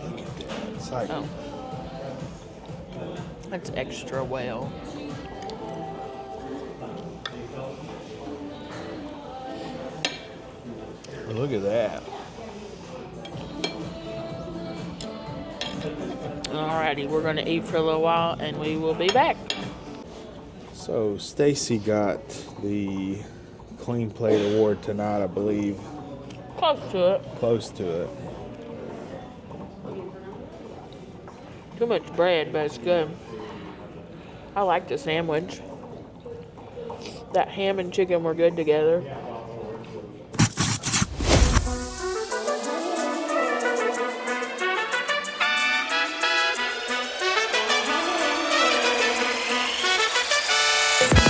It's like, Oh, that's extra well. look at that. Alrighty, we're gonna eat for a little while, and we will be back. So Stacy got the Clean Plate Award tonight, I believe. Close to it. Close to it. Too much bread, but it's good. I like the sandwich. That ham and chicken were good together.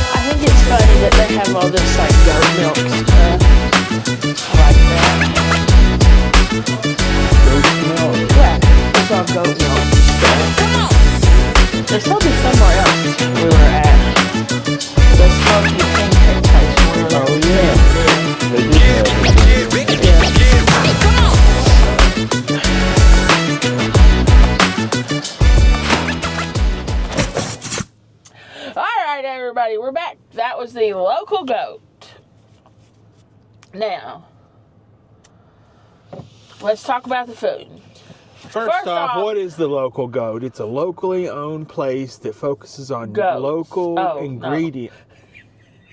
I think it's funny that they have all this like goat milk stuff. I like that. Goat milk. Yeah, it's all goat milk stuff. There's probably somewhere else we were at. The smoky pancake place. Oh yeah. They did have Alright, everybody, we're back. That was the local goat. Now, let's talk about the food. First off, what is the local goat? It's a locally owned place that focuses on Goats. local Oh, ingredients.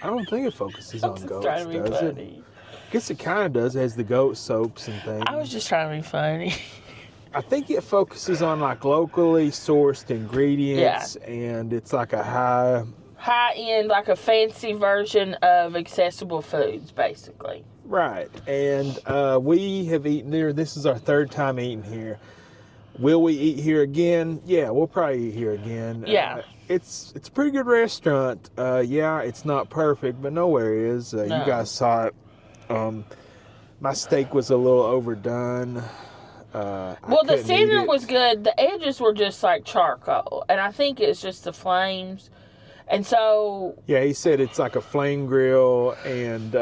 I don't think it focuses on Just goats, trying to be does it? funny. I guess it kind of does. It has the goat soaps and things. I was just trying to be funny. I think it focuses on like locally sourced ingredients, and it's like a High-end, like a fancy version of accessible foods, basically. right. And we have eaten there. This is our third time eating here. Will we eat here again? Yeah, we'll probably eat here again. Yeah. It's a pretty good restaurant. Yeah, it's not perfect, but nowhere is. No. You guys saw it. My steak was a little overdone. Well, the center was good. The edges were just like charcoal. And I think it's just the flames. And so... Yeah, he said it's like a flame grill, and...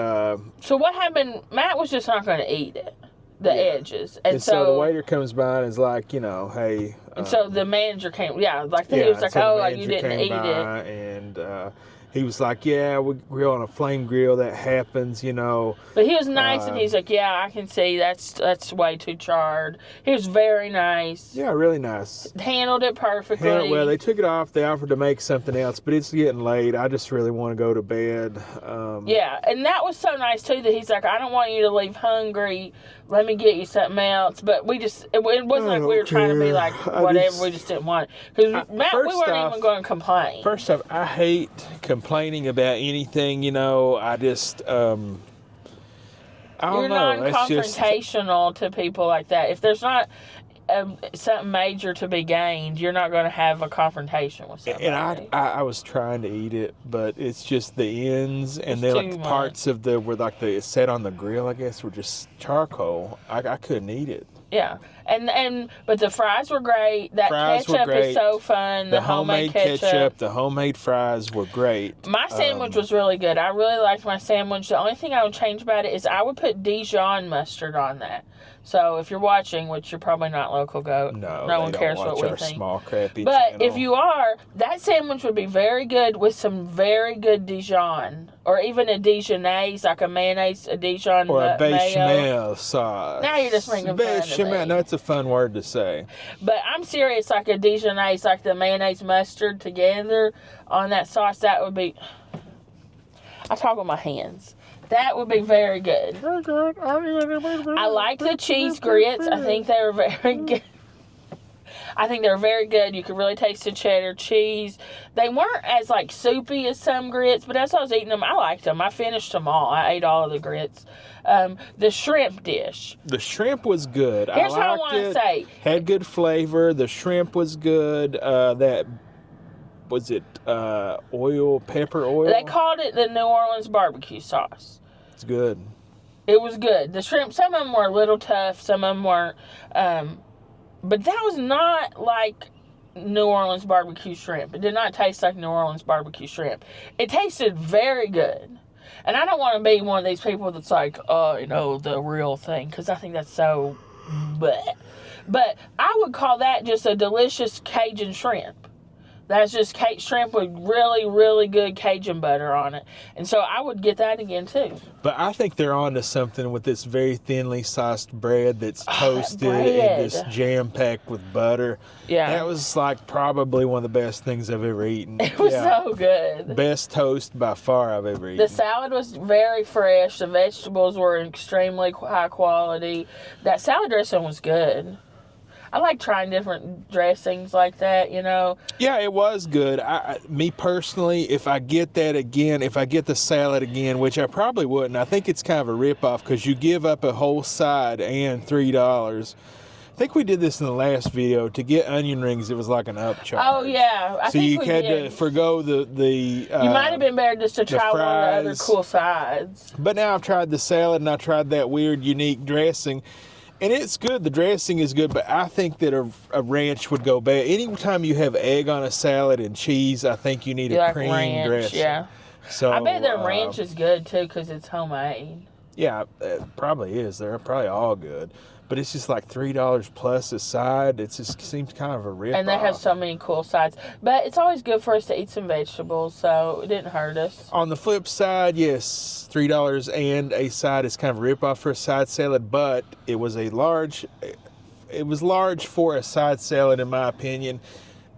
So what happened? Matt was just not going to eat it. The edges. And so the waiter comes by and is like, you know, hey... and so the manager came... Yeah, like he was like, oh, like you didn't eat it. And he was like, yeah, we grill on a flame grill. That happens, you know. But he was nice, and he's like, yeah, I can see that's way too charred. He was very nice. Yeah, really nice. Handled it perfectly. Well, they took it off. They offered to make something else, but it's getting late. I just really want to go to bed. Yeah, and that was so nice, too, that he's like, I don't want you to leave hungry. Let me get you something else. But we just, it wasn't like we were trying to be like, whatever, we just didn't want it. Because Matt, we weren't even going to complain. First off, I hate complaining about anything, you know. I just, I don't You're know. non-confrontational to people like that. If there's not something major to be gained, you're not going to have a confrontation with somebody. And I was trying to eat it, but it's just the ends, and then like the parts of where like the set on the grill, I guess, were just charcoal. I couldn't eat it. Yeah, but the fries were great. That ketchup is so fun. The homemade ketchup, the homemade fries were great. My sandwich was really good. I really liked my sandwich. The only thing I would change about it is I would put Dijon mustard on that. So if you're watching, which you're probably not local goat, no one cares what we think. Small crappy but channel. if you are, that sandwich would be very good with some very good Dijon, or even a Dijonaise, like a mayonnaise, a Dijon or a bechamel mayo. sauce. Now you're just making fun of me. No, it's a fun word to say. But I'm serious, like a Dijonaise, like the mayonnaise mustard together on that sauce. That would be. I talk with my hands. That would be very good. I like the cheese grits. I think they were very good. I think they're very good. You could really taste the cheddar cheese. They weren't as like soupy as some grits, but as I was eating them, I liked them. I finished them all. I ate all of the grits. The shrimp dish. The shrimp was good. Here's I what I liked want to it. say. Had good flavor. The shrimp was good. That was it. Pepper oil. They called it the New Orleans barbecue sauce. It's good. It was good. The shrimp, some of them were a little tough. Some of them weren't. But that was not like New Orleans barbecue shrimp. It did not taste like New Orleans barbecue shrimp. It tasted very good. And I don't want to be one of these people that's like, the real thing. Because I think that's so bleh. But I would call that just a delicious Cajun shrimp. That's just shrimp with really, really good Cajun butter on it. And so I would get that again, too. But I think they're on to something with this very thinly sliced bread that's toasted and this jam-packed with butter. Yeah. That was like probably one of the best things I've ever eaten. It was so good. Best toast by far I've ever eaten. The salad was very fresh. The vegetables were extremely high quality. That salad dressing was good. I like trying different dressings like that, Yeah, it was good. Me personally, if I get that again, if I get the salad again, which I probably wouldn't, I think it's kind of a ripoff because you give up a whole side and $3. I think we did this in the last video. To get onion rings, it was like an upcharge. Oh, yeah. I think you had to forgo the you might have been better just to try one of the other cool sides. But now I've tried the salad and I tried that weird, unique dressing. And it's good. The dressing is good, but I think that a ranch would go bad. Anytime you have egg on a salad and cheese, I think you need a cream ranch, dressing. Yeah. So I bet their ranch is good, too, because it's homemade. Yeah, it probably is. They're probably all good. But it's just like $3 plus a side. It just seems kind of a rip. And they have so many cool sides. But it's always good for us to eat some vegetables, so it didn't hurt us. On the flip side, yes, $3 and a side is kind of a rip off for a side salad, but it was large for a side salad in my opinion,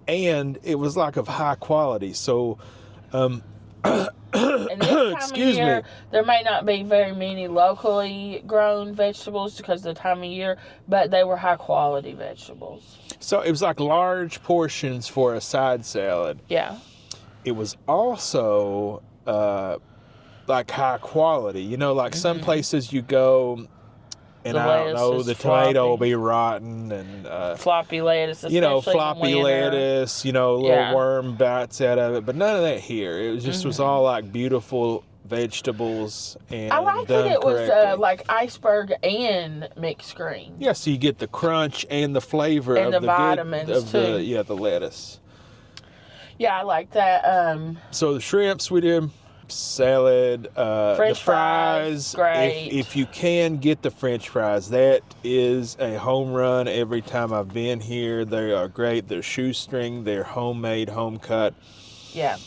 and it was like of high quality. So and this time excuse of year, me, there may not be very many locally grown vegetables because of the time of year, but they were high quality vegetables. So it was like large portions for a side salad. Yeah. It was also like high quality. Like some places you go and the tomato will be rotten and floppy lettuce, floppy lettuce, little worm bites out of it, but none of that here. It was just was all like beautiful vegetables and I like that it was like iceberg and mixed green. Yeah, so you get the crunch and the flavor and of the vitamins too. The lettuce. Yeah, I like that. So the shrimps we did. Salad, French the fries. Great. If you can get the French fries, that is a home run every time I've been here. They are great. They're shoestring. They're homemade, home cut. Yeah.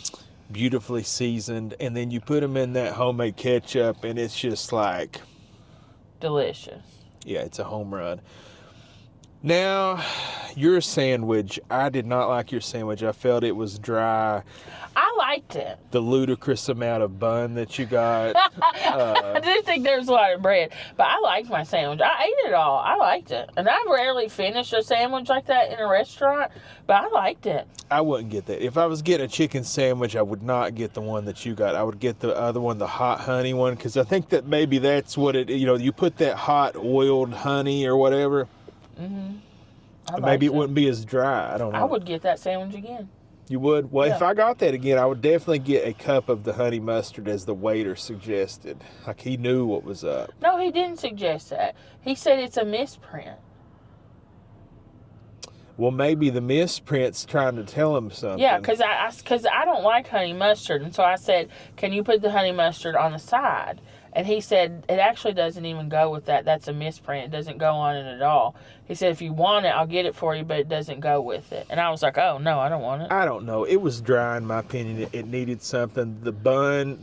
Beautifully seasoned, and then you put them in that homemade ketchup, and it's just like delicious. Yeah, it's a home run. Now, your sandwich, I did not like your sandwich. I felt it was dry. I liked it. The ludicrous amount of bun that you got. I didn't think there was a lot of bread, but I liked my sandwich. I ate it all. I liked it. And I rarely finish a sandwich like that in a restaurant, but I liked it. I wouldn't get that. If I was getting a chicken sandwich, I would not get the one that you got. I would get the other one, the hot honey one, because I think that maybe that's what it, you put that hot oiled honey or whatever. Mm-hmm. Maybe it wouldn't be as dry. I don't know. I would get that sandwich again. You would? Well, if I got that again, I would definitely get a cup of the honey mustard as the waiter suggested. Like he knew what was up. No, he didn't suggest that. He said it's a misprint. Well, maybe the misprint's trying to tell him something. Yeah, because I don't like honey mustard. And so I said, can you put the honey mustard on the side? And he said, it actually doesn't even go with that. That's a misprint. It doesn't go on it at all. He said, if you want it, I'll get it for you, but it doesn't go with it. And I was like, oh, no, I don't want it. I don't know. It was dry, in my opinion. It needed something. The bun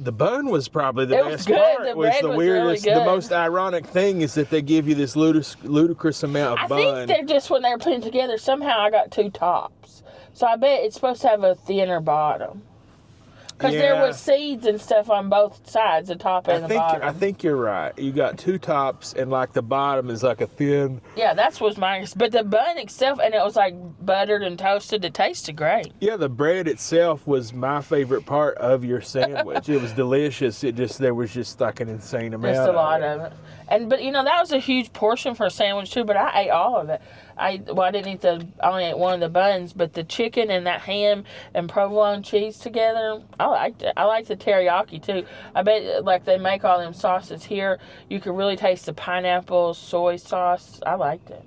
was probably the best part. The bread was weirdest, really good. The most ironic thing is that they give you this ludicrous amount of bun. I think they're just, when they were putting it together, somehow I got two tops. So I bet it's supposed to have a thinner bottom. Because there was seeds and stuff on both sides, the top and the bottom. I think you're right. You got two tops, and like the bottom is like a thin. Yeah, that's what's mine. But the bun itself, and it was like buttered and toasted. It tasted great. Yeah, the bread itself was my favorite part of your sandwich. It was delicious. There was just like an insane amount. Just a lot of it. But that was a huge portion for a sandwich too. But I ate all of it. I didn't eat I only ate one of the buns, but the chicken and that ham and provolone cheese together, I liked it. I liked the teriyaki too. I bet like they make all them sauces here. You could really taste the pineapple, soy sauce. I liked it.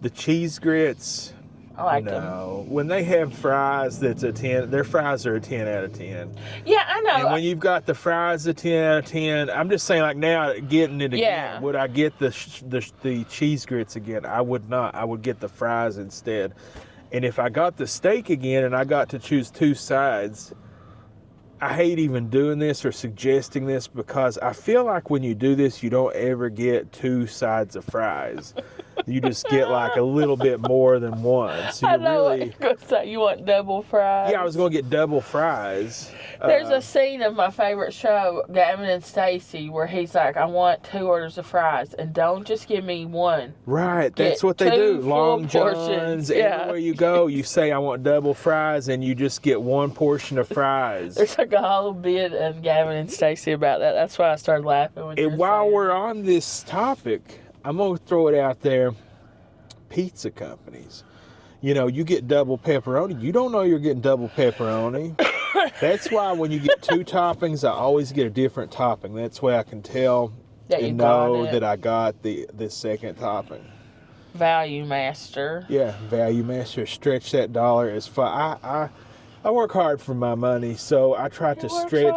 The cheese grits. I liked them. No, when they have fries, that's a 10. Their fries are a 10 out of 10. Yeah, I know. And when you've got the fries a 10 out of 10, I'm just saying, like now getting it again. Yeah. Would I get the cheese grits again? I would not. I would get the fries instead. And if I got the steak again and I got to choose two sides, I hate even doing this or suggesting this because I feel like when you do this, you don't ever get two sides of fries. You just get like a little bit more than one. So I know what you're going to say. You want double fries? Yeah, I was going to get double fries. There's a scene of my favorite show, Gavin and Stacey, where he's like, I want 2 orders of fries, and don't just give me one. Right, that's what they do. Long Johns, everywhere you go, you say, I want double fries, and you just get one portion of fries. There's like a whole bit of Gavin and Stacey about that. That's why I started laughing. And while we're on this topic, I'm going to throw it out there. Pizza companies. You get double pepperoni. You don't know you're getting double pepperoni. That's why when you get two toppings, I always get a different topping. That's why I can tell and know that I got the second topping. Value Master. Yeah, Value Master. Stretch that dollar as far. I work hard for my money, so I try to stretch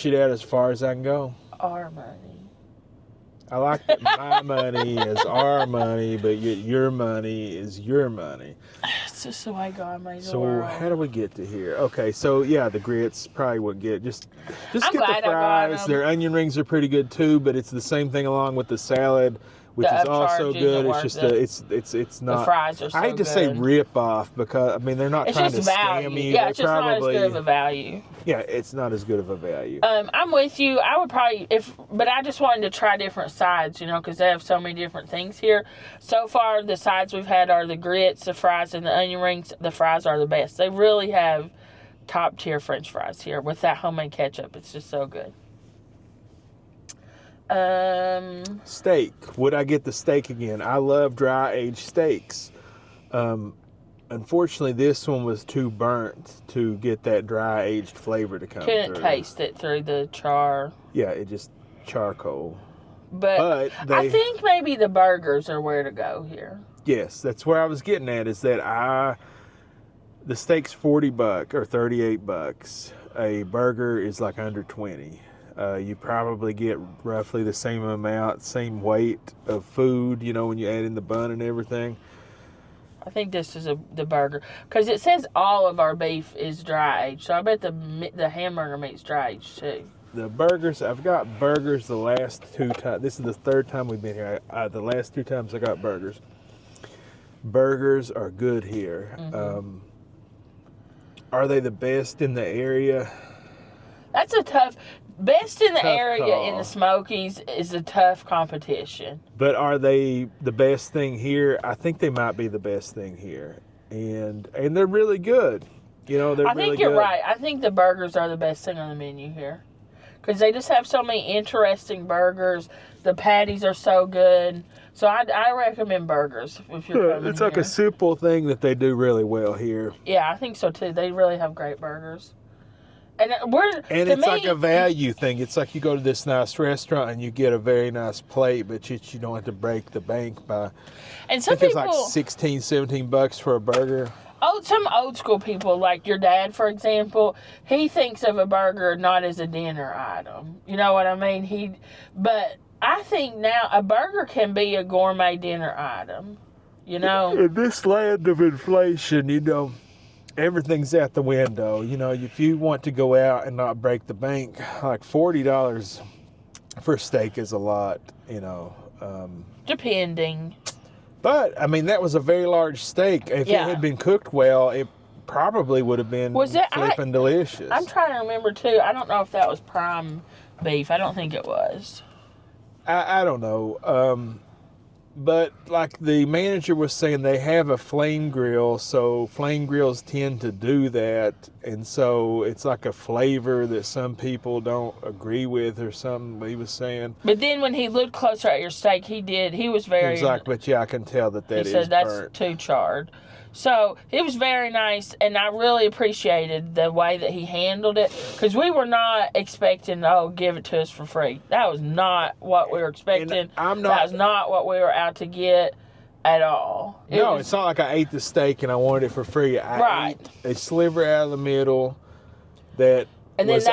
it out as far as I can go. Our money. I like that my money is our money, but your money is your money. It's just the way God made the world. So how do we get to here? Okay, so yeah, the grits probably wouldn't get just get the fries. Their onion rings are pretty good too, but it's the same thing along with the salad, which is also good. It's just it's not. The fries are so I hate to say rip off because they're not trying to scam you. Yeah, it's just not as good of a value. Yeah, it's not as good of a value. I'm with you. I would probably but I just wanted to try different sides, because they have so many different things here. So far, the sides we've had are the grits, the fries, and the onion rings. The fries are the best. They really have top tier French fries here with that homemade ketchup. It's just so good. Steak. Would I get the steak again? I love dry aged steaks. Unfortunately, this one was too burnt to get that dry aged flavor to come through. Couldn't taste it through the char. Yeah, it just charcoal. But I think maybe the burgers are where to go here. Yes, that's where I was getting at. Is that the steak's $40 or $38. A burger is like under 20. You probably get roughly the same amount, same weight of food, when you add in the bun and everything. I think this is the burger. Because it says all of our beef is dry aged. So I bet the hamburger meat's dry aged too. The burgers, I've got burgers the last 2 times. This is the 3rd time we've been here. The last 2 times I got burgers. Burgers are good here. Mm-hmm. Are they the best in the area? That's a tough... Best in the area call. In the Smokies is a tough competition. But are they the best thing here? I think they might be the best thing here. And they're really good. I think you're right. I think the burgers are the best thing on the menu here. Because they just have so many interesting burgers. The patties are so good. So I recommend burgers if you're coming It's like here. A simple thing that they do really well here. Yeah, I think so too. They really have great burgers. And it's like a value thing. It's like you go to this nice restaurant and you get a very nice plate, but you don't have to break the bank by. And some people, it's like $16, $17 for a burger. Some old school people, like your dad, for example, he thinks of a burger not as a dinner item. You know what I mean? But I think now a burger can be a gourmet dinner item. In this land of inflation, everything's out the window. If you want to go out and not break the bank, like $40 for a steak is a lot, Depending. But, that was a very large steak. If it had been cooked well, it probably would have been flipping delicious. I'm trying to remember too. I don't know if that was prime beef. I don't think it was. I don't know. But like the manager was saying, they have a flame grill, so flame grills tend to do that, and so it's like a flavor that some people don't agree with or something. He was saying. But then when he looked closer at your steak, he was very. He was like, but yeah, I can tell that is. He said that's burnt. too charred. So it was very nice, and I really appreciated the way that he handled it, because we were not expecting, give it to us for free. That was not what we were expecting. That was not what we were out to get at all. It's not like I ate the steak and I wanted it for free. I ate a sliver out of the middle that was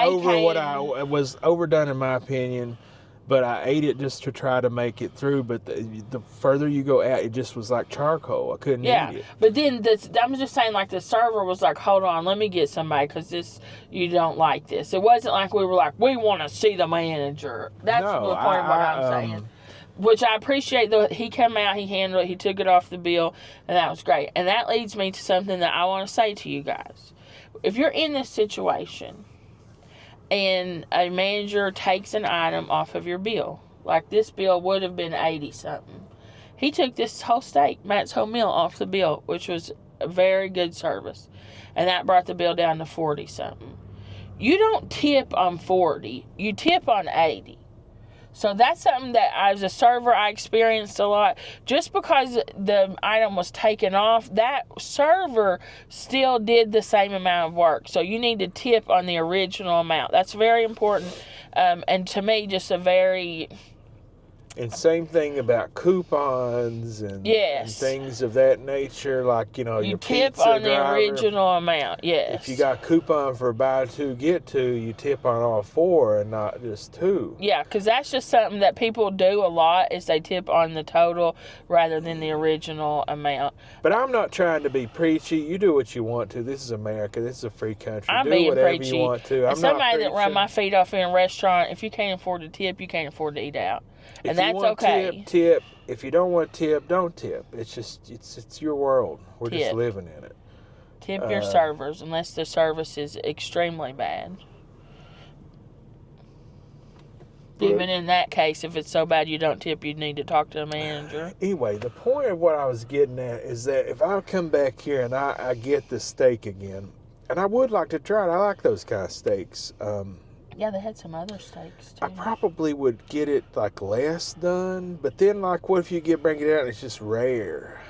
was overdone in my opinion. But I ate it just to try to make it through. But the further you go out, it just was like charcoal. I couldn't eat it. But then I'm just saying, like, the server was like, hold on, let me get somebody, because you don't like this. It wasn't like we were like, we want to see the manager. That's the point of what I'm saying. Which I appreciate. He came out, he handled it, he took it off the bill, and that was great. And that leads me to something that I want to say to you guys. If you're in this situation, and a manager takes an item off of your bill, like this bill would have been 80 something. He took this whole steak, Matt's whole meal, off the bill, which was a very good service, and that brought the bill down to 40 something. You don't tip on 40, you tip on 80. So that's something that as a server I experienced a lot. Just because the item was taken off, that server still did the same amount of work. So you need to tip on the original amount. That's very important. And to me, just a very... And same thing about coupons and things of that nature, like, your tip pizza on the driver. original amount, yes. If you got coupon for buy two, get two, you tip on all four and not just two. Yeah, because that's just something that people do a lot, is they tip on the total rather than the original amount. But I'm not trying to be preachy. You do what you want to. This is America. This is a free country. I'm do being whatever preachy. You want to. I'm somebody that run my feet off in a restaurant. If you can't afford to tip, you can't afford to eat out. And that's okay. Tip. If you don't want to tip, don't tip. It's just, it's your world. We're just living in it. Tip your servers, unless the service is extremely bad. Even in that case, if it's so bad you don't tip, you need to talk to a manager. Anyway, the point of what I was getting at is that if I come back here and I get the steak again, and I would like to try it. I like those kind of steaks. Yeah, they had some other steaks, too. I probably would get it, like, less done. But then, like, what if you bring it out and it's just rare?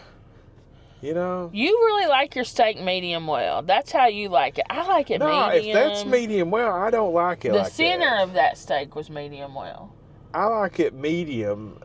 You know? You really like your steak medium well. That's how you like it. I like it medium. No, if that's medium well, I don't like it the like that. The center of that steak was medium well. I like it medium.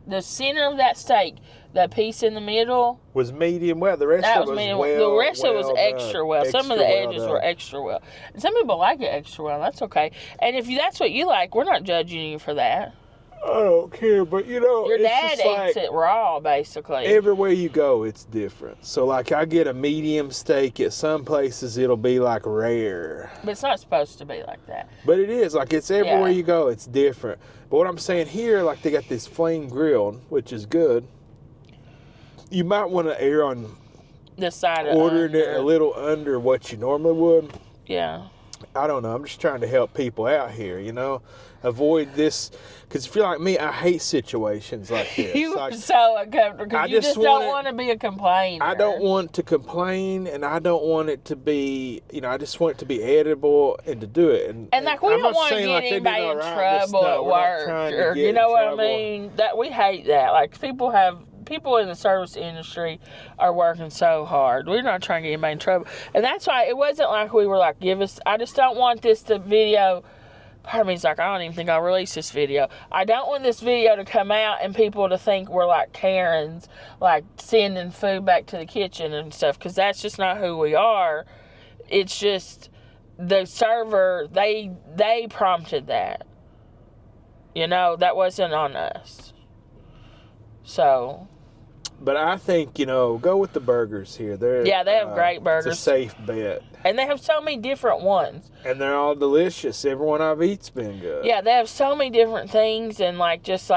The center of that steak, that piece in the middle, was medium well. The rest of it was medium well. The rest of it was extra well. Some of the edges were extra well. And some people like it extra well. That's okay. And if that's what you like, we're not judging you for that. I don't care, but your dad eats it raw, basically. Everywhere you go, it's different. So, like, I get a medium steak at some places, it'll be like rare. But it's not supposed to be like that. But it is. Like, it's everywhere you go, it's different. But what I'm saying here, like, they got this flame grilled, which is good. You might want to err on the side of ordering it a little under what you normally would. Yeah. I don't know. I'm just trying to help people out here, Avoid this. Because if you're like me, I hate situations like this. You are so uncomfortable because you just don't want to be a complainer. I don't want to complain, and I don't want it to be, I just want it to be edible and to do it. And like, we don't want to get anybody in trouble at work. Or, you know what I mean? That we hate that. Like, people in the service industry are working so hard. We're not trying to get anybody in trouble. And that's why it wasn't like we were like, I just don't want this video. Part of me's like, I don't even think I'll release this video. I don't want this video to come out and people to think we're like Karens, like sending food back to the kitchen and stuff, because that's just not who we are. It's just the server, they prompted that. That wasn't on us. So... But I think, go with the burgers here. They have great burgers. It's a safe bet. And they have so many different ones. And they're all delicious. Everyone I've eat's been good. Yeah, they have so many different things and, just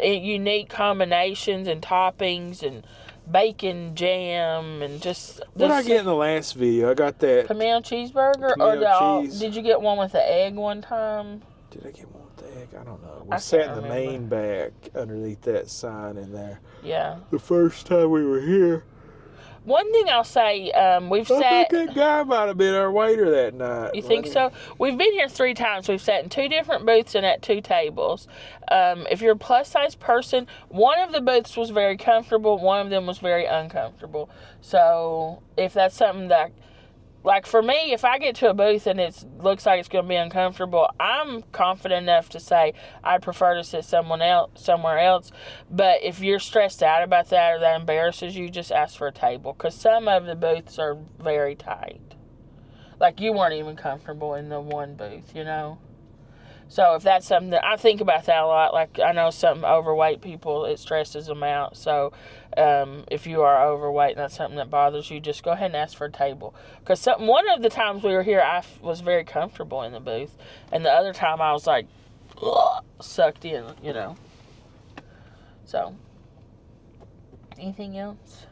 unique combinations and toppings. And bacon jam and just. What did I get in the last video? I got that pimento cheeseburger, pimento cheese. Did you get one with the egg one time? Did I get one with the egg? I don't know. We sat in the main back underneath that sign in there. Yeah. The first time we were here. One thing I'll say, we've sat. I think that guy might have been our waiter that night. You think so? We've been here 3 times. We've sat in 2 different booths and at 2 tables. If you're a plus-size person, one of the booths was very comfortable. One of them was very uncomfortable. So if that's something that, like for me, if I get to a booth and it looks like it's going to be uncomfortable, I'm confident enough to say I'd prefer to sit somewhere else. But if you're stressed out about that or that embarrasses you, just ask for a table. Because some of the booths are very tight. Like you weren't even comfortable in the one booth, you know. So if that's something that I think about that a lot, like I know some overweight people, it stresses them out. So if you are overweight and that's something that bothers you, just go ahead and ask for a table. Because one of the times we were here, I was very comfortable in the booth. And the other time I was like, sucked in, you know. So, anything else?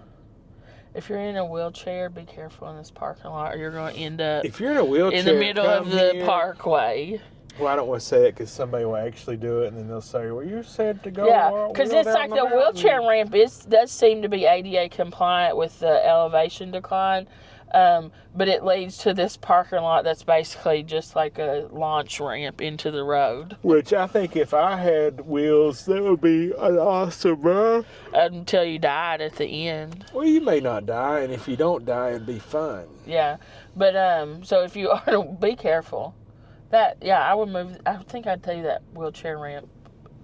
If you're in a wheelchair, be careful in this parking lot or you're going to end up if you're in a wheelchair, in the middle of the Parkway. Well, I don't want to say it because somebody will actually do it, and then they'll say, well, you said to go. Yeah, because it's like the wheelchair ramp does seem to be ADA compliant with the elevation decline, but it leads to this parking lot that's basically just like a launch ramp into the road. Which I think if I had wheels, that would be an awesome ride. Until you died at the end. Well, you may not die, and if you don't die, it'd be fun. Yeah, but so if you are, be careful. I would move. I think I'd take that wheelchair ramp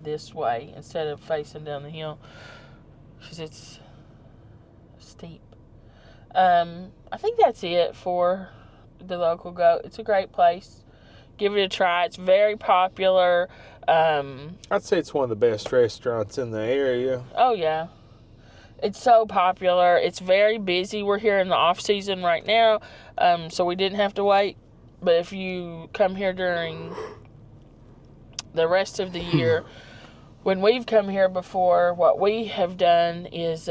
this way instead of facing down the hill because it's steep. I think that's it for the local goat. It's a great place. Give it a try. It's very popular. I'd say it's one of the best restaurants in the area. Oh, yeah. It's so popular. It's very busy. We're here in the off season right now, so we didn't have to wait. But if you come here during the rest of the year, when we've come here before, what we have done is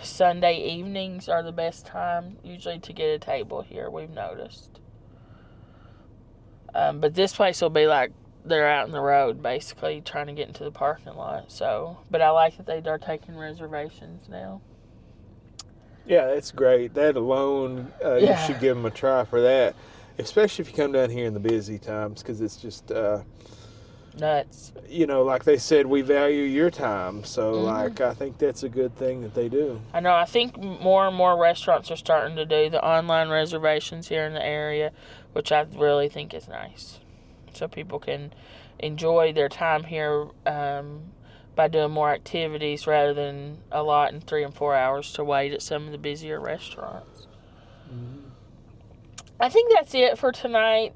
Sunday evenings are the best time usually to get a table here, we've noticed. But this place will be like they're out in the road basically trying to get into the parking lot. So, but I like that they are taking reservations now. Yeah, that's great. That alone, you should give them a try for that. Especially if you come down here in the busy times, because it's just nuts. You know, like they said, we value your time. So, like, I think that's a good thing that they do. I know. I think more and more restaurants are starting to do the online reservations here in the area, which I really think is nice. So people can enjoy their time here by doing more activities rather than a lot in 3 and 4 hours to wait at some of the busier restaurants. Mm-hmm. I think that's it for tonight.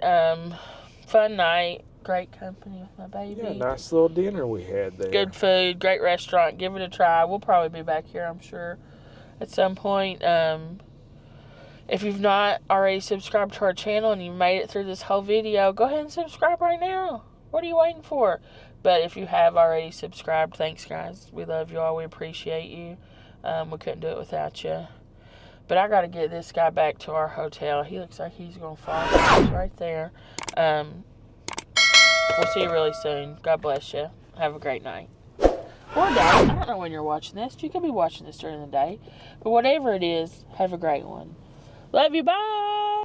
Fun night. Great company with my baby. Yeah, nice little dinner we had there. Good food. Great restaurant. Give it a try. We'll probably be back here, I'm sure, at some point. If you've not already subscribed to our channel and you made it through this whole video, go ahead and subscribe right now. What are you waiting for? But if you have already subscribed, thanks, guys. We love you all. We appreciate you. We couldn't do it without you. But I got to get this guy back to our hotel. He looks like he's going to fall. He's right there. We'll see you really soon. God bless you. Have a great night. Or day. I don't know when you're watching this. You could be watching this during the day. But whatever it is, have a great one. Love you. Bye.